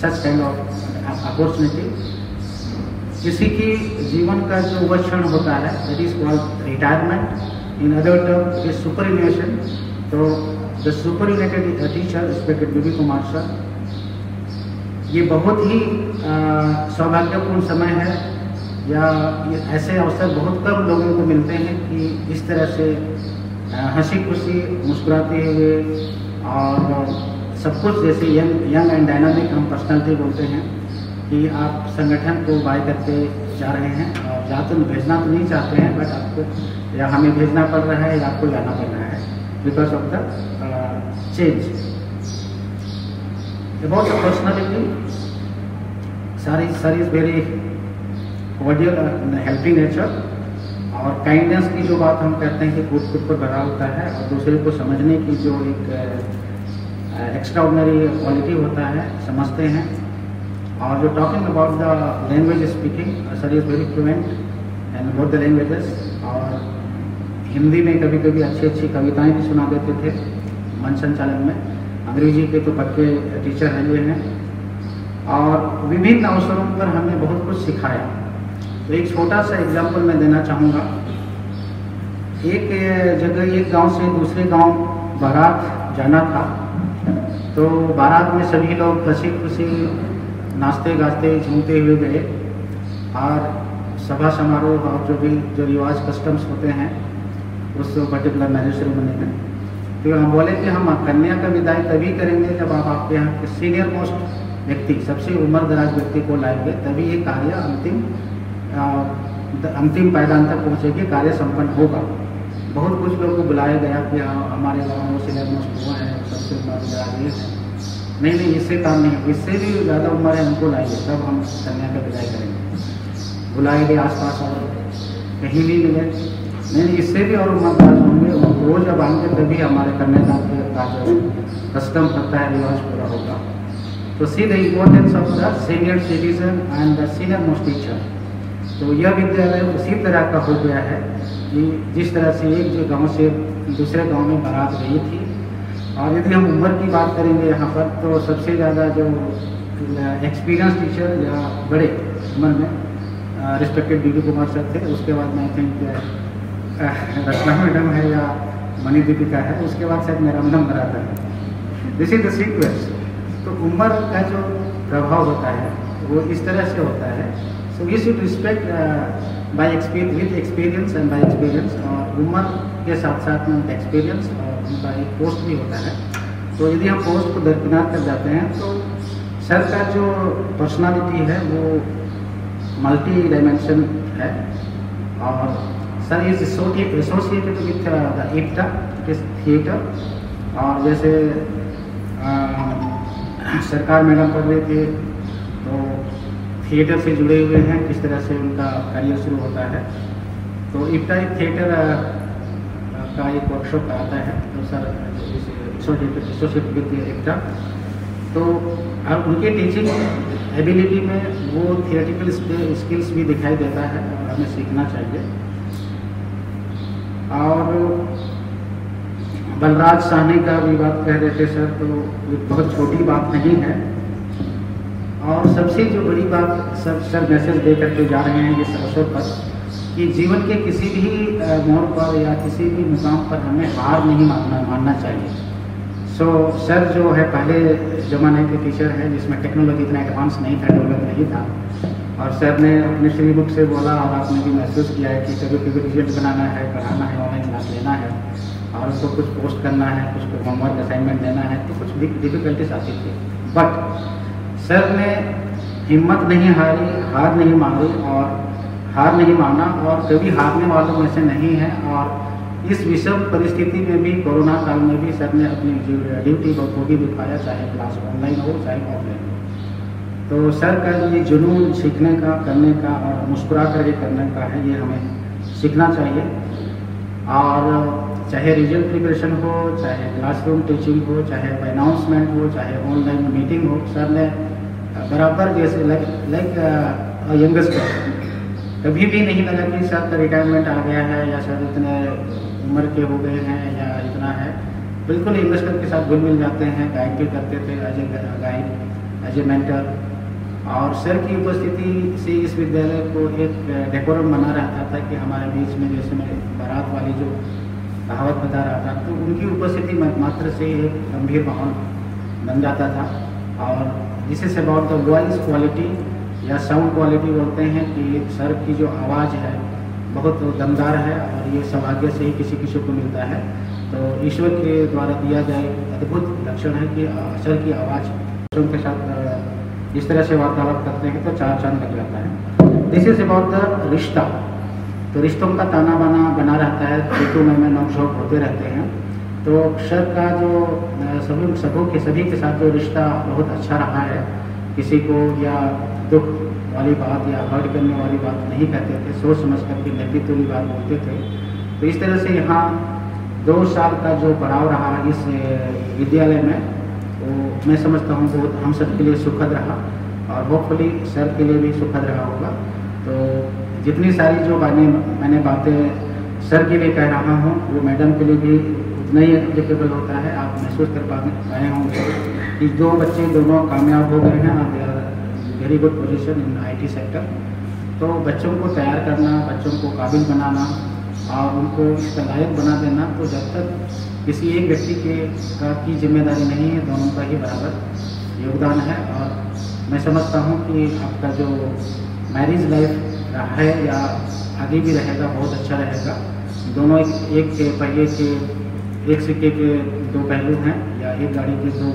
such kind of opportunity. किसी की जीवन का जो वह क्षण होता है, that is called retirement, in other term is superannuation. तो the superannuated teacher respected B B Kumar sir, ये बहुत ही सौभाग्यपूर्ण समय है, या ऐसे अवसर बहुत कम लोगों को मिलते हैं कि इस तरह से हंसी खुशी मुस्कुराते हुए और सब कुछ जैसे यंग एंड डायनामिक हम पर्सनालिटी बोलते हैं कि आप संगठन को बाय करते जा रहे हैं और या तो भेजना तो नहीं चाहते हैं, बट आपको या हमें भेजना पड़ रहा है या आपको जाना पड़ रहा है because of the change. About the personality, sir is very cordial helping nature, और काइंडनेस की जो बात हम कहते हैं कि खुद पर भरा होता है और दूसरे को समझने की जो एक एक्स्ट्राऑर्डिनरी क्वालिटी होता है, समझते हैं। और जो talking about the language speaking, sir is very fluent and both the languages, और हिंदी में कभी कभी अच्छी अच्छी कविताएं भी सुना देते थे मंच संचालन में। अंग्रेजी के तो पक्के टीचर रहे हैं और विभिन्न अवसरों पर हमें बहुत कुछ सिखाया। तो एक छोटा सा एग्जाम्पल मैं देना चाहूँगा। एक जगह एक गांव से दूसरे गांव बारात जाना था, तो बारात में सभी लोग हंसी खुशी नाचते गाते झूमते हुए गए और सभा समारोह और जो रिवाज कस्टम्स होते हैं उस पर्टिकुलर मैरिज सेरेमनी में, तो हम बोले कि हम कन्या का विदाई तभी करेंगे जब आप आपके यहाँ के सीनियर मोस्ट व्यक्ति, सबसे उम्र दराज व्यक्ति को लाएंगे, तभी ये कार्य अंतिम पायदान तक पहुँचेगी, कार्य संपन्न होगा। बहुत कुछ लोगों को बुलाया गया कि हमारे गाँव में सीनियर मोस्ट हुआ है, सबसे उम्र दराज ये है। नहीं, इससे काम नहीं, इससे भी ज़्यादा उम्र है, उनको लाइए, तब हम कन्या का विदाई करेंगे। बुलाए गए आसपास और कहीं भी मिले, नहीं, इससे भी और उम्र दराज होंगे, वो जब आएंगे तभी हमारे कन्यादान का जो कस्टम करता है, रिवाज पूरा होगा। तो see the importance of the senior citizen and the senior most teacher. तो यह विद्यालय उसी तरह का हो गया है कि जिस तरह से एक जो गांव से दूसरे गांव में बारात गई थी। और यदि हम उम्र की बात करेंगे यहाँ पर, तो सबसे ज़्यादा जो एक्सपीरियंस टीचर या बड़े उम्र में रिस्पेक्टेड बीबी कुमार सर थे, उसके बाद मैं थिंक रचना मैडम है या मणि दीपिका है, उसके बाद शायद मेरा नंबर आता है। This is the sequence. तो उम्र का जो प्रभाव होता है वो इस तरह से होता है। So we should respect with experience and by experience, और उम्र के साथ साथ में एक्सपीरियंस और उनका एक पोस्ट भी होता है। तो यदि हम पोस्ट को दरकिनार कर जाते हैं तो सर का जो पर्सनालिटी है वो मल्टी डायमेंशन है, और sir is associated with the IPTA theatre. और जैसे सरकार मैडम पढ़ रहे थे तो थिएटर से जुड़े हुए हैं, किस तरह से उनका करियर शुरू होता है। तो IPTA थिएटर का एक वर्कशॉप आता है, तो सर एसोसिएट विद IPTA। तो अब उनके टीचिंग एबिलिटी में वो थिएटिकल स्किल्स भी दिखाई देता है और हमें सीखना चाहिए। और बलराज साहनी का भी बात कह रहे थे सर, तो ये बहुत छोटी बात नहीं है। और सबसे जो बड़ी बात सर मैसेज दे करके जा रहे हैं इस अवसर पर कि जीवन के किसी भी मोड़ पर या किसी भी मुकाम पर हमें हार नहीं मानना चाहिए। सो सर जो है पहले ज़माने के टीचर हैं जिसमें टेक्नोलॉजी इतना एडवांस नहीं था, डेवलप नहीं था, और सर ने अपने फ्री बुक से बोला और आपने भी महसूस किया है कि कभी रिजल्ट बनाना है, पढ़ाना है, ऑनलाइन क्लास लेना है और उसको कुछ पोस्ट करना है, कुछ को होमवर्क असाइनमेंट देना है, तो कुछ डिफिकल्टीज आती थी। बट सर ने हिम्मत नहीं हारी, हार नहीं मानी और हार नहीं माना, और कभी हारने वालों में से नहीं है। और इस विषम परिस्थिति में भी, कोरोना काल में भी सर ने अपनी ड्यूटी बखूबी दिखाया, चाहे क्लास ऑनलाइन हो चाहे ऑफलाइन हो। तो सर का ये जुनून सीखने का, करने का और मुस्कुरा करके करने का है, ये हमें सीखना चाहिए। और चाहे रिजल्ट प्रिपरेशन हो, चाहे क्लासरूम टीचिंग हो, चाहे अनाउंसमेंट हो, चाहे ऑनलाइन मीटिंग हो, सर ने बराबर जैसे लाइक यंगस्टर कभी भी नहीं लगा कि सर का रिटायरमेंट आ गया है या सर इतने उम्र के हो गए हैं या इतना है। बिल्कुल यंगस्टर के साथ घुल मिल जाते हैं, गाइड भी करते थे as a guide, as a mentor. और सर की उपस्थिति से इस विद्यालय को एक डेकोरम बना रहता था कि हमारे बीच में जैसे मैं बारात वाली जो कहावत बता रहा था, तो उनकी उपस्थिति मात्र से एक गंभीर माहौल बन जाता था। और जिससे अबाउट द वॉइस क्वालिटी या साउंड क्वालिटी बोलते हैं कि सर की जो आवाज़ है बहुत दमदार है, और ये सौभाग्य से ही किसी को मिलता है। तो ईश्वर के द्वारा दिया गया अद्भुत लक्षण है कि सर की आवाज़ के साथ इस तरह से वार्तालाप करते हैं तो 4 चांद लग जाता है। दिस इज अबाउट द रिश्ता। तो रिश्तों का ताना बाना बना रहता है, छोटू में नोक-झोंक होते रहते हैं। तो सर का जो सभी के साथ जो रिश्ता बहुत अच्छा रहा है, किसी को या दुख वाली बात या हर्ट करने वाली बात नहीं कहते थे, सोच समझ करके नेतृत्व बात बोलते थे। तो इस तरह से यहाँ 2 साल का जो पड़ाव रहा इस विद्यालय में, वो मैं समझता हूँ बहुत हम सब के लिए सुखद रहा और होपफुली सर के लिए भी सुखद रहा होगा। तो जितनी सारी जो मैंने बातें सर के लिए कह रहा हूँ वो मैडम के लिए भी उतना ही एप्लीकेबल होता है। आप महसूस कर पाए होंगे कि 2 बच्चे दोनों कामयाब हो गए हैं, they are very good position in IT sector. तो बच्चों को तैयार करना, बच्चों को काबिल बनाना और उनको इसका लायक बना देना, तो जब तक किसी एक व्यक्ति की जिम्मेदारी नहीं है, दोनों का ही बराबर योगदान है। और मैं समझता हूँ कि आपका जो मैरिज लाइफ है या आगे भी रहेगा बहुत अच्छा रहेगा। दोनों एक के पहिए के एक सिक्के के 2 पहलू हैं, या एक गाड़ी के 2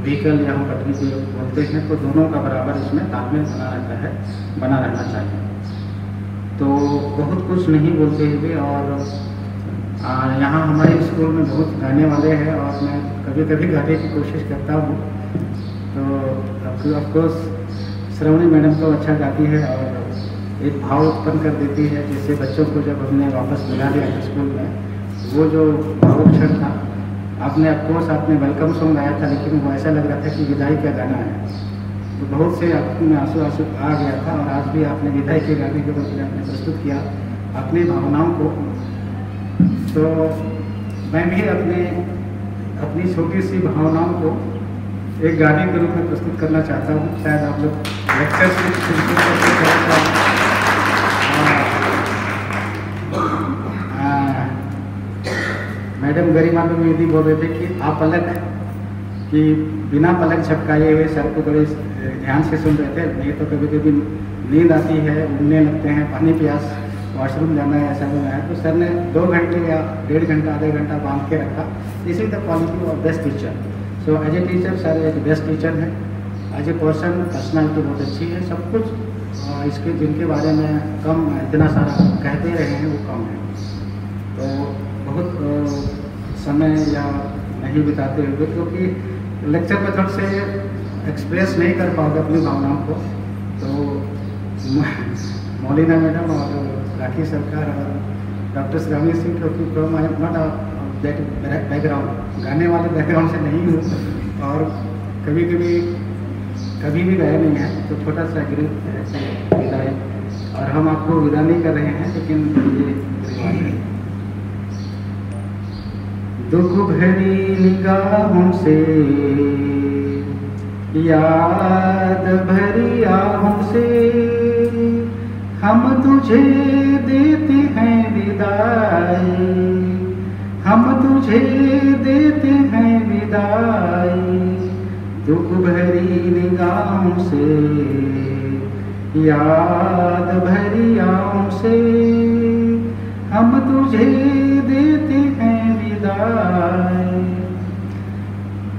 व्हीकल या हम पटरी के बोलते हैं, तो दोनों का बराबर इसमें तालमेल बना रहना चाहिए। तो बहुत कुछ नहीं बोलते हुए, और यहाँ हमारे स्कूल में बहुत गाने वाले हैं और मैं कभी कभी गाने की कोशिश करता हूँ। तो ऑफकोर्स श्रवणी मैडम तो अच्छा गाती है और एक भाव उत्पन्न कर देती है, जैसे बच्चों को जब हमने वापस बुला लिया स्कूल में, वो जो भावुक क्षण था, आपने वेलकम सॉन्ग गाया था, लेकिन वो ऐसा लग रहा था कि विदाई का गाना है। तो बहुत से आंखों में आंसू आ गया था। और आज भी आपने विदाई के गाने के बदले आपने प्रस्तुत किया अपनी भावनाओं को। तो मैं भी अपनी छोटी सी भावनाओं को एक गाने के रूप में प्रस्तुत करना चाहता हूँ। शायद आप लोग लेक्चर से मैडम गरिमा द्विवेदी बोल रहे थे कि आप पलक कि बिना पलक झपकाए हुए सर को बड़े ध्यान से सुन रहे थे। नहीं तो कभी कभी नींद आती है, उड़ने लगते हैं, पानी प्यास, वॉशरूम जाना है, ऐसा होना है। तो सर ने 2 घंटे या 1.5 घंटा आधे घंटा बांध के रखा। This is the quality of best teacher. So as a teacher sir एक बेस्ट टीचर है। एज ए पर्सन पर्सनैलिटी बहुत अच्छी है। सब कुछ इसके जिनके बारे में कम इतना सारा कहते रहे हैं वो कम है। तो बहुत समय या नहीं बिताते हुए, क्योंकि लेक्चर में थोड़ा से एक्सप्रेस नहीं कर पाओगे अपनी भावनाओं को, तो मौलिना मैडम और राखी सरकार और डॉक्टर श्रावणी सिंह, क्योंकि from I am not that background, गाने वाले बैकग्राउंड से नहीं हूँ और कभी भी गए नहीं हैं, तो छोटा सा गृह विदाई। और हम आपको विदा नहीं कर रहे हैं, लेकिन ये दुख भरी निगाहों से, याद भरी आहों से हम तुझे देते हैं विदाई, हम तुझे देते हैं विदाई। दुख भरी निगाहों से, याद भरी आहों से हम तुझे देते हैं विदाई।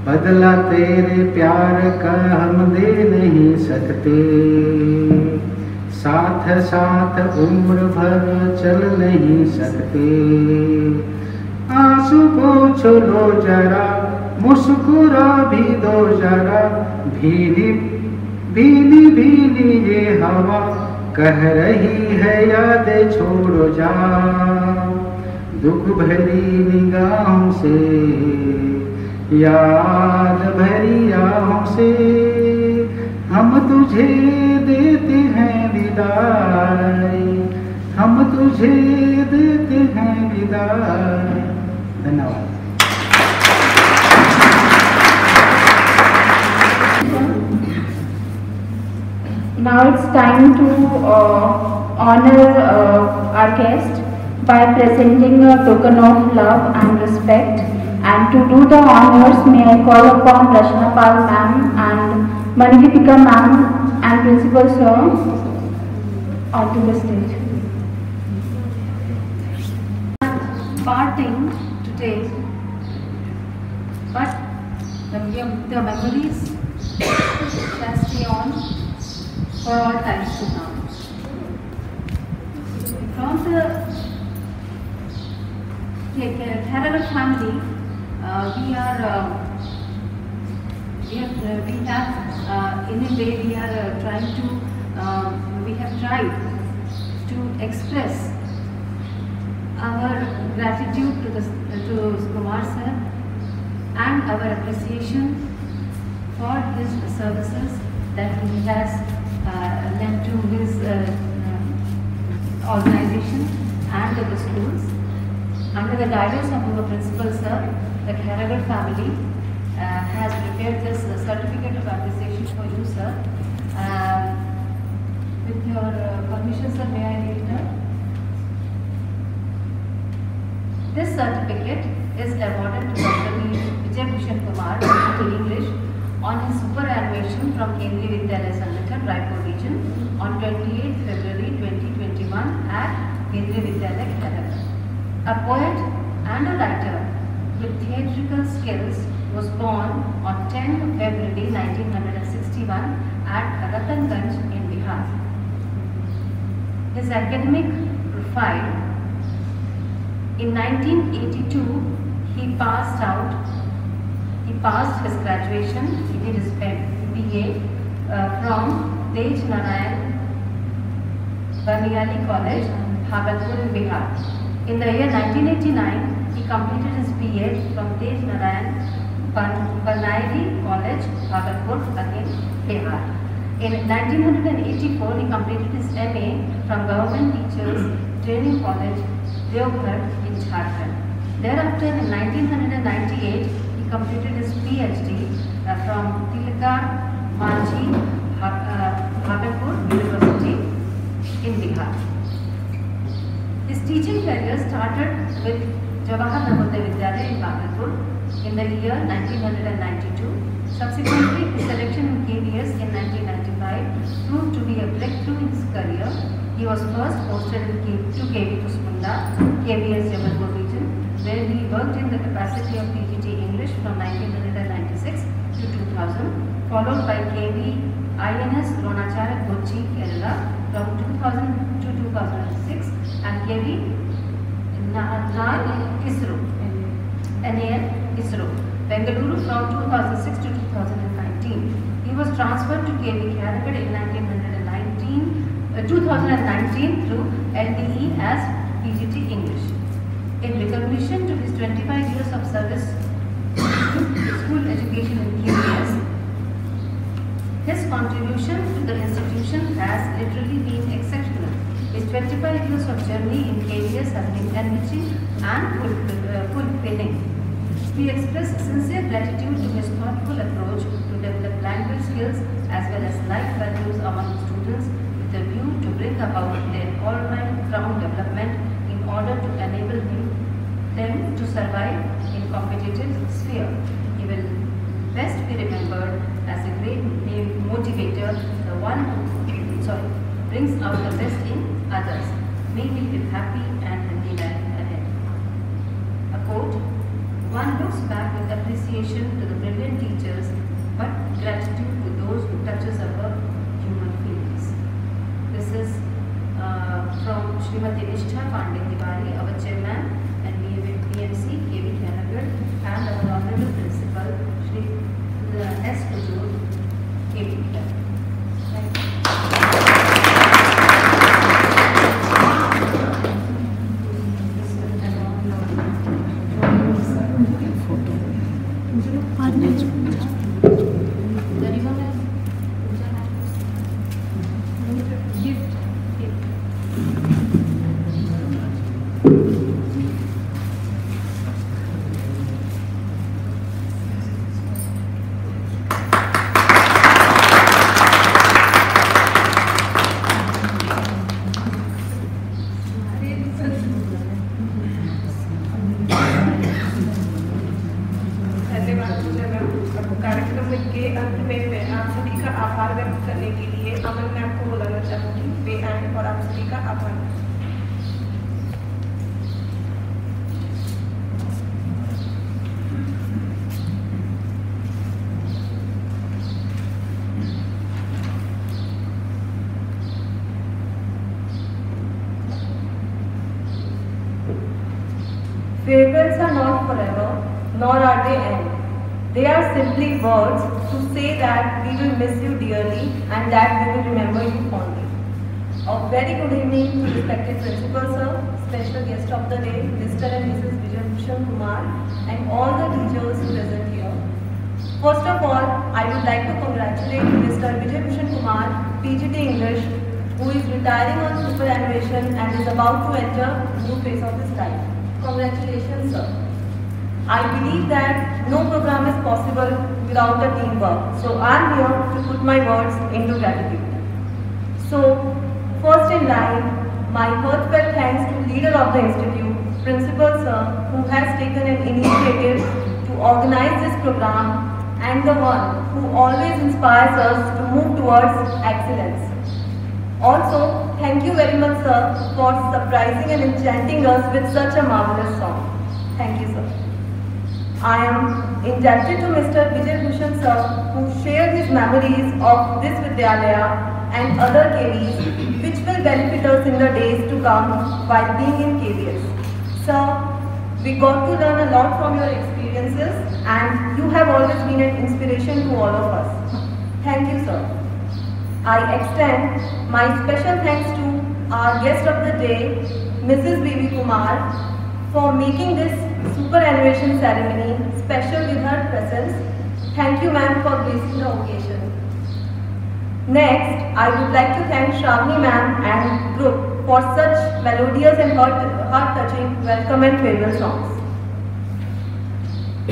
बदला तेरे प्यार का हम दे नहीं सकते, साथ साथ उम्र भर चल नहीं सकते। आंसू पोंछ लो जरा, मुस्कुरा भी दो जरा, भीनी भीनी भीनी ये हवा कह रही है यादें छोड़ो जा। दुख भरी निगाहों से, याद भरी आहों से हम तुझे देते हैं विदाई, हम तुझे देते हैं विदाई। धन्यवाद। Now it's time to honor our guest by presenting a token of love and respect. And to do the honors, may I call upon Rachna Pal ma'am and Manigipika ma'am and Principal sir onto the stage. Parting stay, but the memories shall stay on for all times to come. From the Khairawat family, we have in a way we are trying to we have tried to express our gratitude to Kumar sir and our appreciation for his services that he has lent to his organization and to the schools. Under the guidance of our principal sir, the Khairawat family has prepared this certificate of appreciation for you, sir. With your permission, sir, may I read it? This certificate is awarded to Dr. Vijay Bhushan Kumar to English on his superannuation from Kendriya Vidyalaya Sangathan, Raipur region on 28 February 2021 at Kendriya Vidyalaya, Khairawat. A poet and a writer with theatrical skills was born on 10 February 1961 at Ratanganj in Bihar. His academic profile: in 1982, he passed his graduation. He did his BA from Tej Narayan Baniyali College, Bhagalpur, Bihar. In the year 1989, he completed his B.Ed from Tej Narayan Baniyali College, Bhagalpur, again Bihar. In 1984, he completed his MA from Government Teachers Training College, Deoghar in Jharkhand. Thereafter, in 1998, he completed his PhD from Tilak Manjhi Bhagalpur University in Bihar. His teaching career started with Jawahar Navodaya Vidyalaya in Bhagalpur in the year 1992. Subsequently, his selection in KVS in 1995 proved to be a breakthrough in his career. He was first posted to KV Tusmunda, KVS Jabalpur region, where he worked in the capacity of PGT English from 1996 to 2000, followed by KV INS Dronacharya Kochi, Kerala from 2000 to 2006, and KV NAL ISRO, Bengaluru from 2006 to 2019. He was transferred to KV Khairawat in 2019 through LDE as PGT English. In recognition to his 25 years of service to school education in KVS, his contribution to the institution has literally been exceptional. His 25 years of journey in KVS has been enriching and fulfilling. We express sincere gratitude to his thoughtful approach to develop language skills as well as life values among students with a view to bring about their all-round development in order to enable them to survive in competitive sphere. He will best be remembered as a great motivator, the one who brings out the best in others. May he live happy and healthy life ahead. A quote: "One looks back with appreciation to the brilliant teachers, but gratitude to those who touches our human feelings." This is from Srimati Nishtha Pandey Tiwari, our chairman and BMC KV Khairawat, and our honorable principal Shri S. Kujur, KV Khairawat. Thank you. Farewells are not forever, nor are they end. They are simply words to say that we will miss you dearly and that we will remember you fondly. A very good evening to respected Principal Sir, special guest of the day, Mr. and Mrs. Vijay Bhushan Kumar, and all the teachers present here. First of all, I would like to congratulate Mr. Vijay Bhushan Kumar, PGT English, who is retiring on superannuation and is about to enter a new phase of his life. Congratulations, sir. I believe that no program is possible without a teamwork, so I am here to put my words into gratitude. So, first in line, my heartfelt thanks to leader of the institute, Principal Sir, who has taken an initiative to organize this program, and the one who always inspires us to move towards excellence. Also, thank you very much, sir, for surprising and enchanting us with such a marvelous song. Thank you, sir. I am indebted to Mr. Vijay Bhushan sir, who shared his memories of this Vidyalaya and other KVs, which will benefit us in the days to come while being in KVS. Sir, we got to learn a lot from your experiences, and you have always been an inspiration to all of us. Thank you, sir. I extend my special thanks to our guest of the day, Mrs. B.V. Kumar, for making this superannuation ceremony special with her presence. Thank you, ma'am, for gracing the occasion. Next, I would like to thank Shravani ma'am and group for such melodious and heart-touching welcome and farewell songs.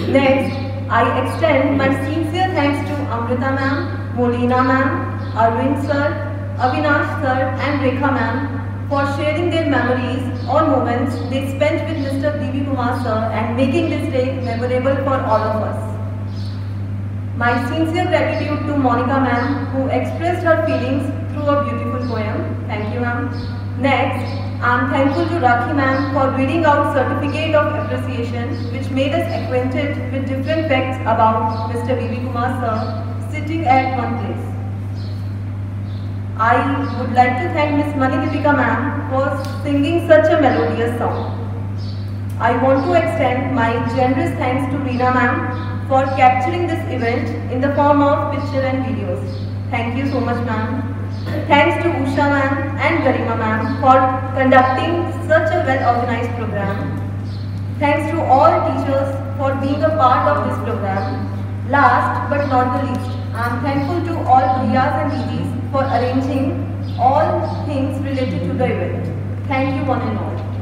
Next, I extend my sincere thanks to Amrita ma'am, Molina ma'am, Arvind sir, Avinash sir and Rekha ma'am for sharing their memories or moments they spent with Mr. B.V. Kumar sir and making this day memorable for all of us. My sincere gratitude to Monica ma'am, who expressed her feelings through a beautiful poem. Thank you, ma'am. Next, I am thankful to Rakhi ma'am for reading out certificate of appreciation, which made us acquainted with different facts about Mr. B.V. Kumar sir sitting at one place. I would like to thank Miss Manidipika ma'am for singing such a melodious song. I want to extend my generous thanks to Reena ma'am for capturing this event in the form of picture and videos. Thank you so much, ma'am. Thanks to Usha ma'am and Garima ma'am for conducting such a well-organized program. Thanks to all teachers for being a part of this program. Last but not the least, I am thankful to all Priyas and DDs for arranging all things related to the event. Thank you one and all.